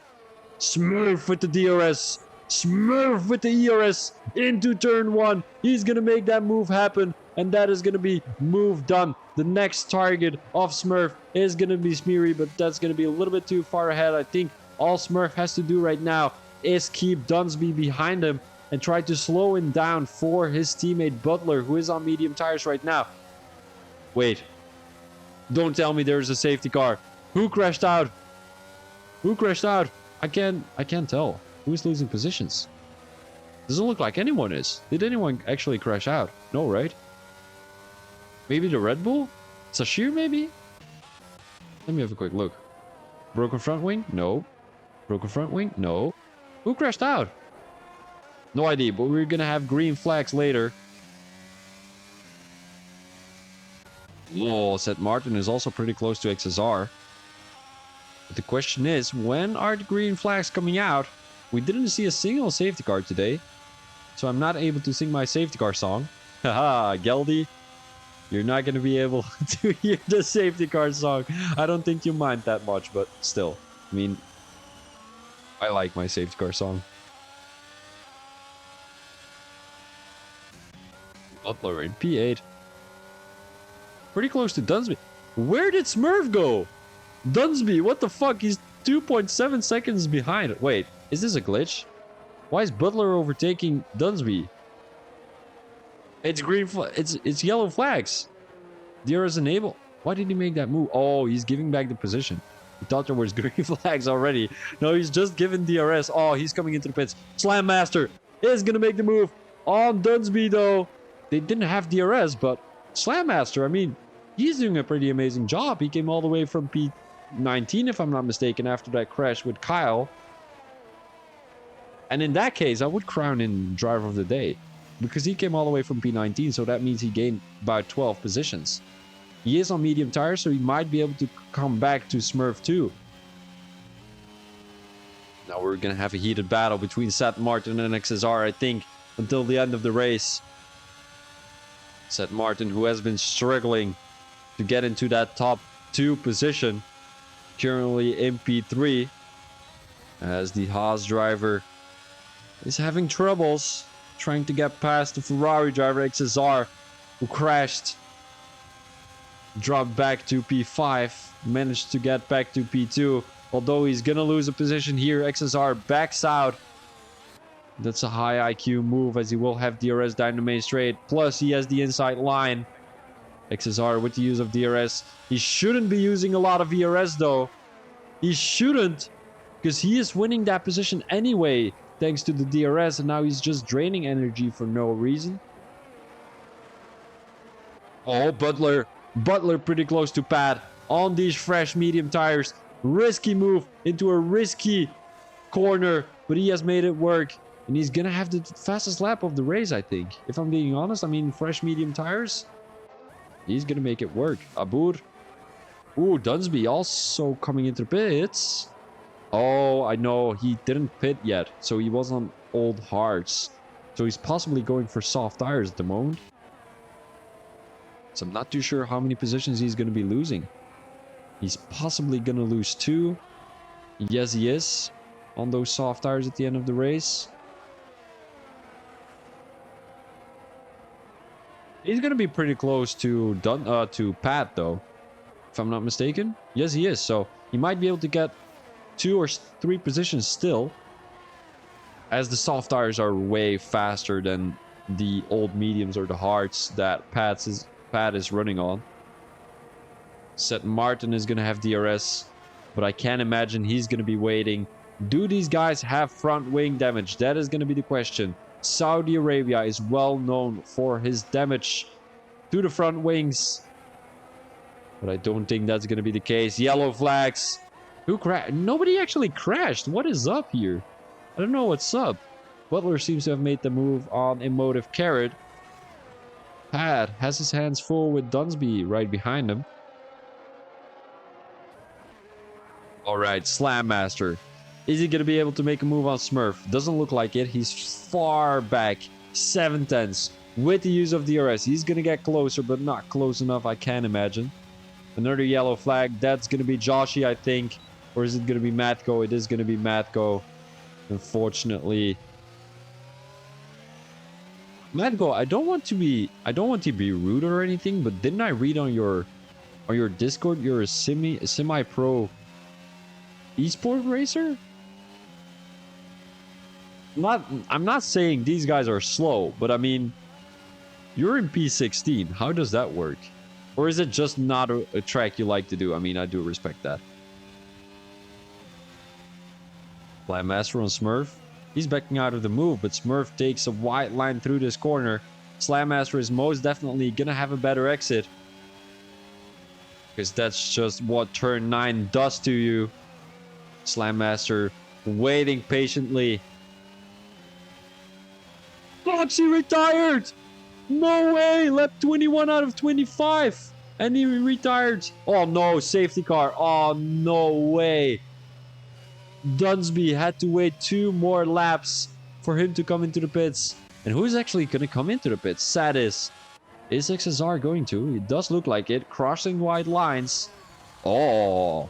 with the DRS. Smurf with the ERS into turn 1. He's going to make that move happen. And that is going to be move done. The next target of Smurf is going to be Smeary. But that's going to be a little bit too far ahead. I think all Smurf has to do right now is keep Dunsby behind him. And try to slow him down for his teammate Butler, who is on medium tires right now. Wait. Don't tell me there's a safety car. Who crashed out? Who crashed out? I can't tell. Who's losing positions? Doesn't look like anyone is. Did anyone actually crash out? No, right? Maybe the Red Bull? Sashir, maybe? Let me have a quick look. Broken front wing? No. Broken front wing? No. Who crashed out? No idea, but we're gonna have green flags later. Oh, Seth Martin is also pretty close to XSR. But the question is, when are the green flags coming out? We didn't see a single safety car today, so I'm not able to sing my safety car song. Haha, Geldy, you're not going to be able to hear the safety car song. I don't think you mind that much, but still. I mean, I like my safety car song. Butler in P8. Pretty close to Dunsby. Where did Smurf go? Dunsby, what the fuck? He's 2.7 seconds behind. Wait, is this a glitch? Why is Butler overtaking Dunsby? It's green it's yellow flags. DRS enable. Why did he make that move? Oh, he's giving back the position. He thought there was green flags already. No, he's just giving DRS. Oh, he's coming into the pits. Slam Master is gonna make the move on Dunsby though. They didn't have DRS, but Slam Master, I mean, he's doing a pretty amazing job. He came all the way from P19, if I'm not mistaken, after that crash with Kyle. And in that case, I would crown him driver of the day, because he came all the way from P19, so that means he gained about 12 positions. He is on medium tires, so he might be able to come back to Smurf too. Now we're going to have a heated battle between Seth Martin and XSR, I think, until the end of the race. Seth Martin, who has been struggling to get into that top 2 position, currently in P3, as the Haas driver is having troubles trying to get past the Ferrari driver XSR, who crashed, dropped back to P5, managed to get back to P2, although he's gonna lose a position here. XSR backs out. That's a high IQ move, as he will have DRS down the main straight, plus he has the inside line. XSR with the use of DRS. He shouldn't be using a lot of VRS though. He shouldn't, because he is winning that position anyway, thanks to the DRS, and now he's just draining energy for no reason. Oh, Butler pretty close to Pat on these fresh medium tires. Risky move into a risky corner, but he has made it work, and he's gonna have the fastest lap of the race, I think. If I'm being honest, I mean, fresh medium tires, he's gonna make it work. Abur. Ooh, Dunsby also coming into the pits. Oh, I know, he didn't pit yet, so he was on old hards. So he's possibly going for soft tires at the moment. So I'm not too sure how many positions he's going to be losing. He's possibly going to lose 2. Yes, he is on those soft tires at the end of the race. He's going to be pretty close to Pat, though, if I'm not mistaken. Yes, he is. So he might be able to get 2 or 3 positions still, as the soft tires are way faster than the old mediums or the hards that Pat is running on. Seth Martin is going to have DRS, but I can't imagine he's going to be waiting. Do these guys have front wing damage? That is going to be the question. Saudi Arabia is well known for his damage to the front wings, but I don't think that's going to be the case. Yellow flags. Who crashed? Nobody actually crashed. What is up here? I don't know what's up. Butler seems to have made the move on Emotive Carrot. Pat has his hands full with Dunsby right behind him. Alright, Slam Master. Is he going to be able to make a move on Smurf? Doesn't look like it. He's far back. 7/10 with the use of DRS. He's going to get closer, but not close enough, I can't imagine. Another yellow flag. That's going to be Joshi, I think. Or is it going to be Matko? It is going to be Matko. Unfortunately. Matko, I don't want to be rude or anything, but didn't I read on your Discord you're a semi-pro esport racer? I'm not saying these guys are slow, but I mean, you're in P16. How does that work? Or is it just not a track you like to do? I mean, I do respect that. Slam Master on Smurf. He's backing out of the move, but Smurf takes a wide line through this corner. Slam Master is most definitely gonna have a better exit, because that's just what turn 9 does to you. Slam Master waiting patiently. Foxy retired! No way! Lap 21 out of 25! And he retired. Oh no, safety car. Oh no way. Dunsby had to wait 2 more laps for him to come into the pits. And who's actually going to come into the pits? Sadis. Is XSR going to? It does look like it. Crossing white lines. Oh.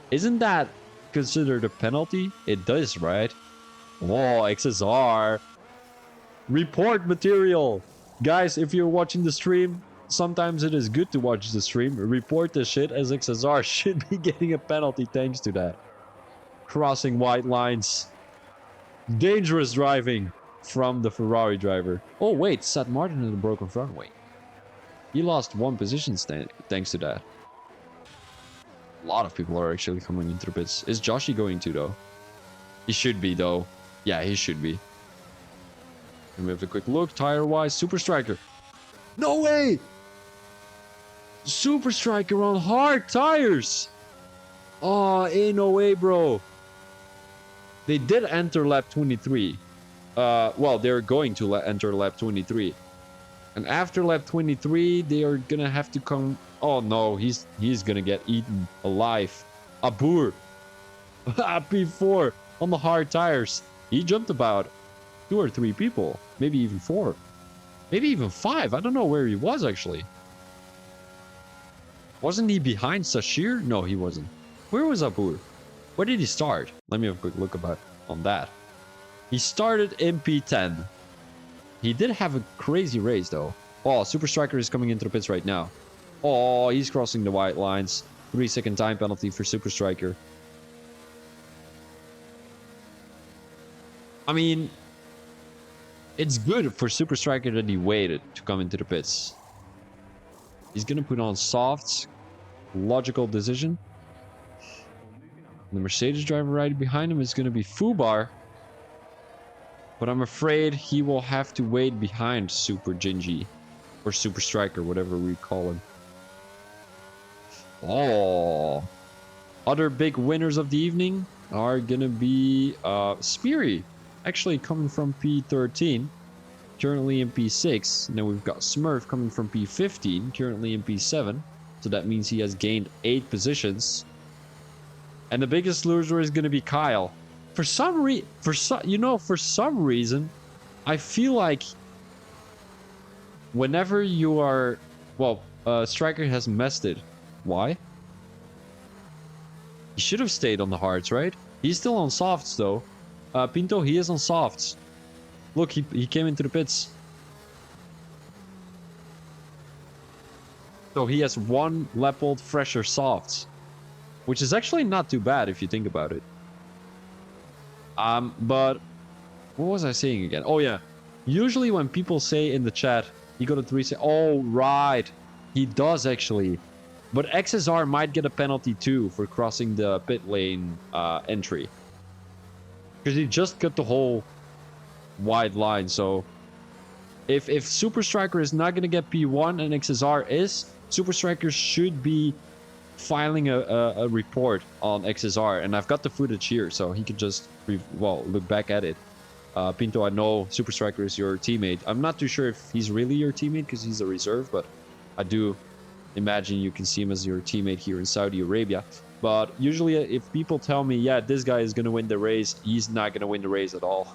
Isn't that considered a penalty? It does, right? Oh, XSR. Report material. Guys, if you're watching the stream, sometimes it is good to watch the stream. Report the shit, as XSR should be getting a penalty thanks to that. Crossing white lines. Dangerous driving from the Ferrari driver. Oh wait, Seth Martin had a broken front wing. He lost 1 position thanks to that. A lot of people are actually coming into the pits. Is Joshi going to, though? He should be, though. Yeah, he should be. And we have a quick look. Tire-wise, Super Striker. No way! Super Striker on hard tires. Oh, ain't no way, bro. They did enter lap 23. Well, they're going to enter lap 23. And after lap 23, they are gonna have to come... Oh no, he's gonna get eaten alive. Abur. P4 on the hard tires. He jumped about 2 or 3 people. Maybe even 4. Maybe even 5. I don't know where he was, actually. Wasn't he behind Sashir? No, he wasn't. Where was Abur? Where did he start? Let me have a quick look about on that. He started in P10. He did have a crazy race, though. Oh, Super Striker is coming into the pits right now. Oh, he's crossing the white lines. 3-second time penalty for Super Striker. I mean, it's good for Super Striker that he waited to come into the pits. He's going to put on softs. Logical decision. The Mercedes driver right behind him is going to be Fubar. But I'm afraid he will have to wait behind Super Gingy. Or Super Striker, whatever we call him. Oh. Other big winners of the evening are going to be Speary. Actually coming from P13. Currently in P6. And then we've got Smurf coming from P15. Currently in P7. So that means he has gained 8 positions. And the biggest loser is going to be Kyle. For some reason, I feel like whenever you are... Well, Striker has messed it. Why? He should have stayed on the hards, right? He's still on softs, though. Pinto, he is on softs. Look, he came into the pits. So he has 1 Leopold fresher softs. Which is actually not too bad if you think about it. But what was I saying again? Oh yeah, usually when people say in the chat, he got a 3 second. Oh right, he does actually. But XSR might get a penalty too for crossing the pit lane entry. Because he just cut the whole wide line. So if Super Striker is not gonna get P1 and XSR is, Super Striker should be filing a report on XSR, and I've got the footage here, so he could just look back at it. Pinto, I know Super Striker is your teammate. I'm not too sure if he's really your teammate because he's a reserve, but I do imagine you can see him as your teammate here in Saudi Arabia. But usually if people tell me, yeah, this guy is gonna win the race, he's not gonna win the race at all.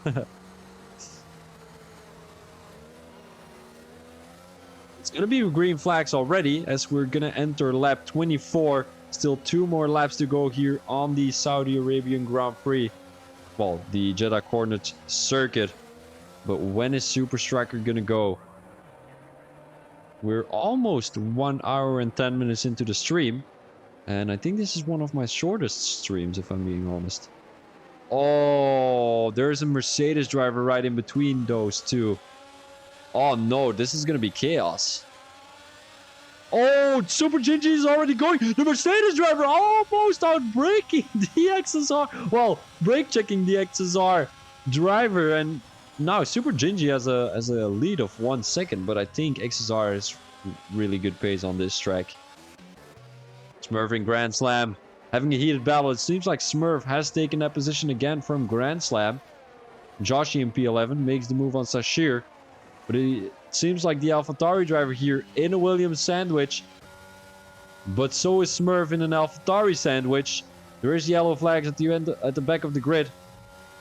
It's gonna be green flags already as we're gonna enter lap 24. Still 2 more laps to go here on the Saudi Arabian Grand Prix. Well, the Jeddah Cornet circuit. But when is Super Striker gonna go? We're almost 1 hour and 10 minutes into the stream. And I think this is one of my shortest streams, if I'm being honest. Oh, there's a Mercedes driver right in between those two. Oh no, this is gonna be chaos. Oh, Super Gingy is already going. The Mercedes driver almost outbraking the XSR. Well, brake checking the XSR driver, and now Super Gingy has a lead of 1 second, but I think XSR is really good pace on this track. Smurf in Grand Slam having a heated battle. It seems like Smurf has taken that position again from Grand Slam. Joshi in P11 makes the move on Sashir. But it seems like the AlphaTauri driver here in a Williams sandwich. But so is Smurf in an AlphaTauri sandwich. There is yellow flags at the end, at the back of the grid.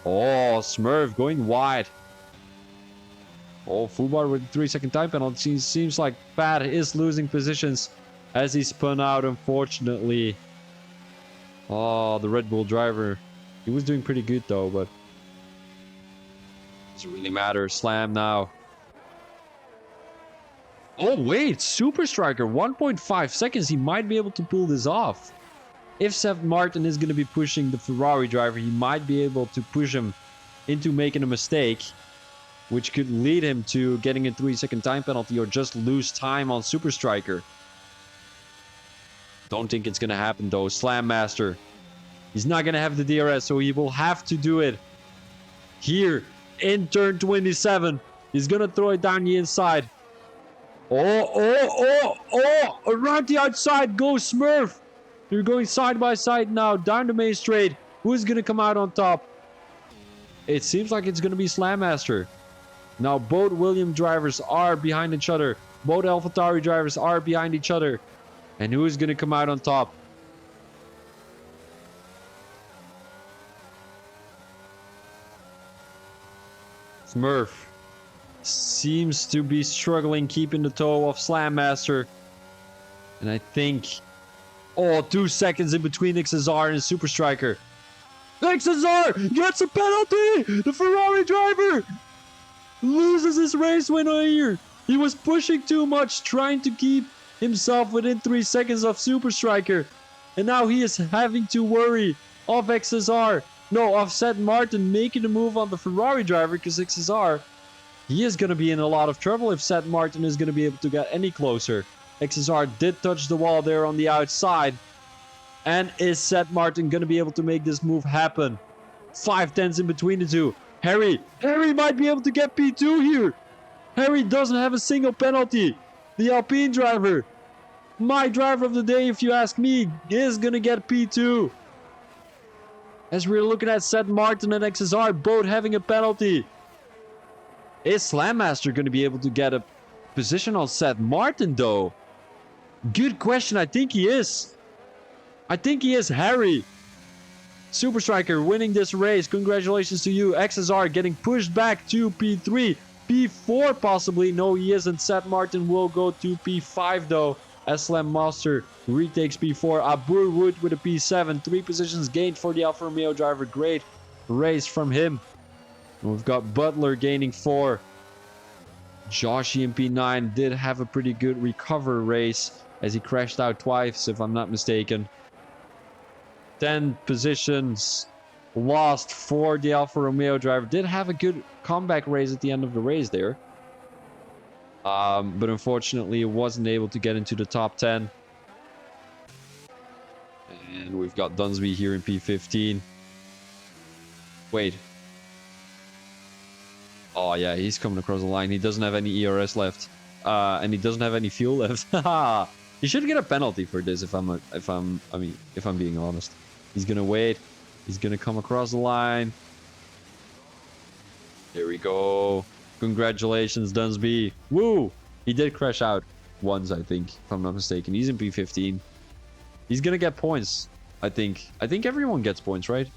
Oh, Smurf going wide. Oh, Fubar with a 3-second time penalty. Seems like Pat is losing positions as he spun out, unfortunately. Oh, the Red Bull driver. He was doing pretty good though, but doesn't really matter. Slam now. Oh wait, Super Striker, 1.5 seconds. He might be able to pull this off. If Seth Martin is going to be pushing the Ferrari driver, he might be able to push him into making a mistake, which could lead him to getting a 3-second time penalty or just lose time on Super Striker. Don't think it's going to happen though. Slam Master. He's not going to have the DRS, so he will have to do it here in turn 27. He's going to throw it down the inside. Oh, right around the outside goes Smurf. They're going side by side now down the main straight. Who's going to come out on top? It seems like it's going to be Slam Master. Now both Williams drivers are behind each other. Both AlphaTauri drivers are behind each other. And who is going to come out on top? Smurf seems to be struggling keeping the toe of Slam Master. And I think... Oh, 2 seconds in between XSR and Super Striker. XSR gets a penalty! The Ferrari driver loses his race winner here. He was pushing too much, trying to keep himself within 3 seconds of Super Striker. And now he is having to worry of XSR. No, of Seth Martin making a move on the Ferrari driver, because XSR, he is going to be in a lot of trouble if Seth Martin is going to be able to get any closer. XSR did touch the wall there on the outside. And is Seth Martin going to be able to make this move happen? 5 tenths in between the two. Harry might be able to get P2 here. Harry doesn't have a single penalty. The Alpine driver, my driver of the day if you ask me, is going to get P2. As we're looking at Seth Martin and XSR both having a penalty. Is Slam Master going to be able to get a position on Seth Martin though? Good question. I think he is. I think he is. Harry. Super Striker winning this race. Congratulations to you. XSR getting pushed back to P3. P4 possibly. No, he isn't. Seth Martin will go to P5 though. As Slam Master retakes P4. Abu Wood with a P7. 3 positions gained for the Alfa Romeo driver. Great race from him. And we've got Butler gaining 4. Joshi in P9 did have a pretty good recover race as he crashed out twice, if I'm not mistaken. 10 positions lost for the Alfa Romeo driver. Did have a good comeback race at the end of the race there. But unfortunately, wasn't able to get into the top 10. And we've got Dunsby here in P15. Wait. Oh yeah, he's coming across the line. He doesn't have any ERS left. And he doesn't have any fuel left. He should get a penalty for this if I'm being honest. He's gonna wait. He's gonna come across the line. There we go. Congratulations, Dunsby. Woo! He did crash out once, I think, if I'm not mistaken. He's in P15. He's gonna get points, I think. I think everyone gets points, right?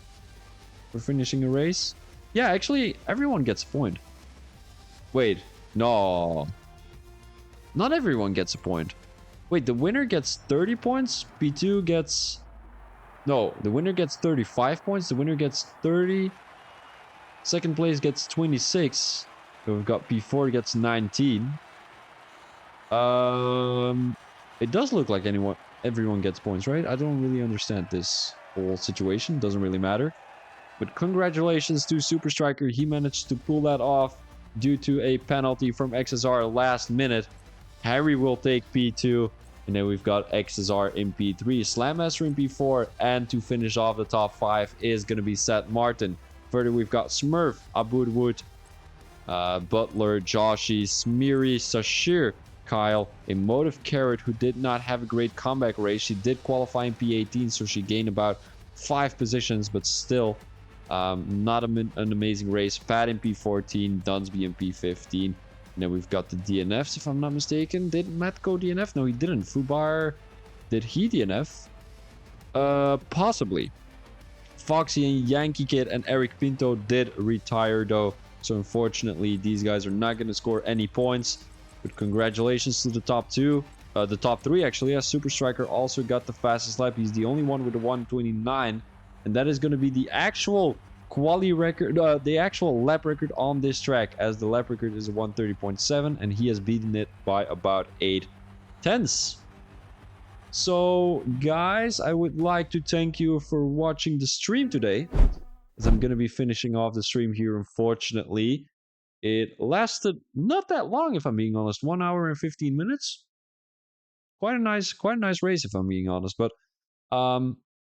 For finishing a race. Yeah, actually, everyone gets a point. Wait, no. Not everyone gets a point. Wait, the winner gets 30 points? P2 gets... No, the winner gets 35 points. The winner gets 30. Second place gets 26. So we've got P4 gets 19. It does look like everyone gets points, right? I don't really understand this whole situation. Doesn't really matter. But congratulations to Super Striker. He managed to pull that off due to a penalty from XSR last minute. Harry will take P2. And then we've got XSR in P3, Slam Master in P4, and to finish off the top 5 is going to be Seth Martin. Further, we've got Smurf, Abud Wood, Butler, Joshi, Smeary, Sashir, Kyle, Emotive Carrot, who did not have a great comeback race. She did qualify in P18, so she gained about 5 positions, but still not an amazing race. Pat in P14, Dunsby in P15. And then we've got the DNFs, if I'm not mistaken. Did Matt go DNF? No, he didn't. Fubar, did he DNF? Possibly. Foxy and Yankee Kid and Eric Pinto did retire, though. So unfortunately, these guys are not going to score any points. But congratulations to the top 2. The top 3, actually, as Super Striker also got the fastest lap. He's the only one with a 129. And that is going to be the actual quali record, the actual lap record on this track, as the lap record is a 130.7 and he has beaten it by about 8 tenths. So guys, I would like to thank you for watching the stream today, as I'm going to be finishing off the stream here. Unfortunately, it lasted not that long, if I'm being honest. 1 hour and 15 minutes. Quite a nice race, if I'm being honest. But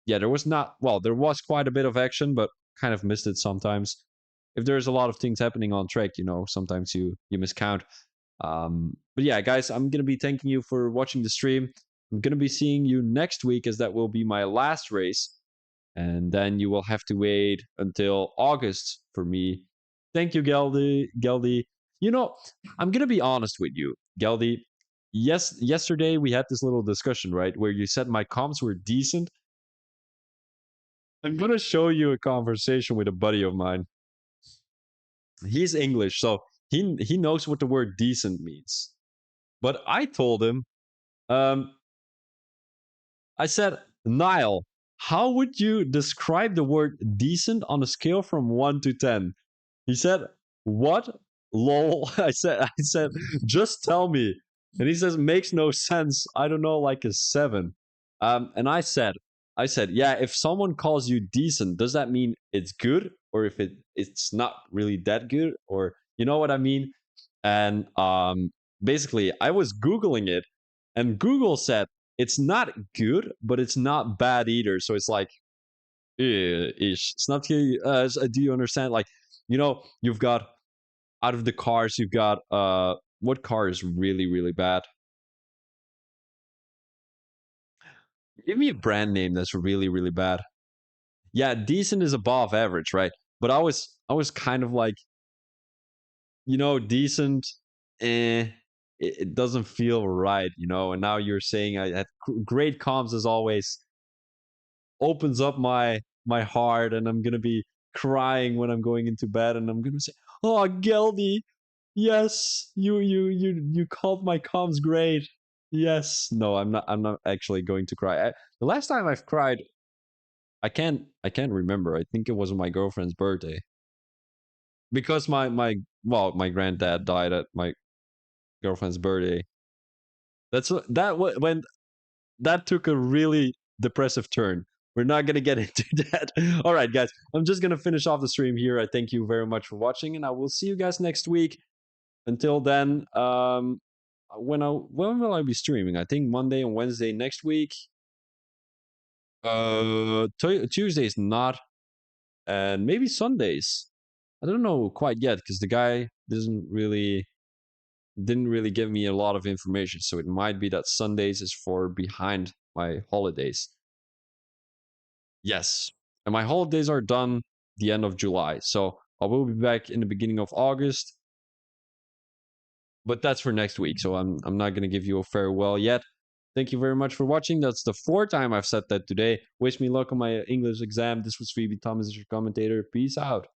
yeah, there was quite a bit of action, but kind of missed it sometimes. If there's a lot of things happening on track, sometimes you miscount. But yeah, guys, I'm gonna be thanking you for watching the stream. I'm gonna be seeing you next week, as that will be my last race, and then you will have to wait until August for me. Thank you, Geldy. Geldy, you know, I'm gonna be honest with you, Geldy. Yes, yesterday we had this little discussion, right, where you said my comms were decent. I'm gonna show you a conversation with a buddy of mine. He's English, so he knows what the word decent means. But I told him, um, I said, Niall, how would you describe the word decent on a scale from 1 to 10? He said, what? Lol. I said, just tell me. And he says, makes no sense. I don't know, like a 7. And I said, yeah, if someone calls you decent, does that mean it's good? Or if it's not really that good? Or you know what I mean? And basically, I was Googling it, and Google said it's not good, but it's not bad either. So it's like, ish. Snap you? Do you understand? Like, you've got out of the cars, you've got what car is really, really bad? Give me a brand name that's really, really bad. Yeah, decent is above average, right? But I was kind of like, decent, it doesn't feel right, and now you're saying I had great comms as always, opens up my heart, and I'm gonna be crying when I'm going into bed, and I'm gonna say, oh, Geldy, yes, you called my comms great. Yes. No, I'm not actually going to cry. The last time I've cried, I can't remember. I think it was my girlfriend's birthday, because my granddad died at my girlfriend's birthday. When that took a really depressive turn. We're not gonna get into that. All right, guys, I'm just gonna finish off the stream here. I thank you very much for watching, and I will see you guys next week. Until then, when will I be streaming? I think Monday and Wednesday next week. Tuesdays not, and maybe Sundays. I don't know quite yet, because the guy didn't really give me a lot of information. So it might be that Sundays is for behind my holidays. Yes, and my holidays are done the end of July, so I will be back in the beginning of August. But that's for next week, so I'm not gonna give you a farewell yet. Thank you very much for watching. That's the 4th time I've said that today. Wish me luck on my English exam. This was Phoebe Thomas, your commentator. Peace out.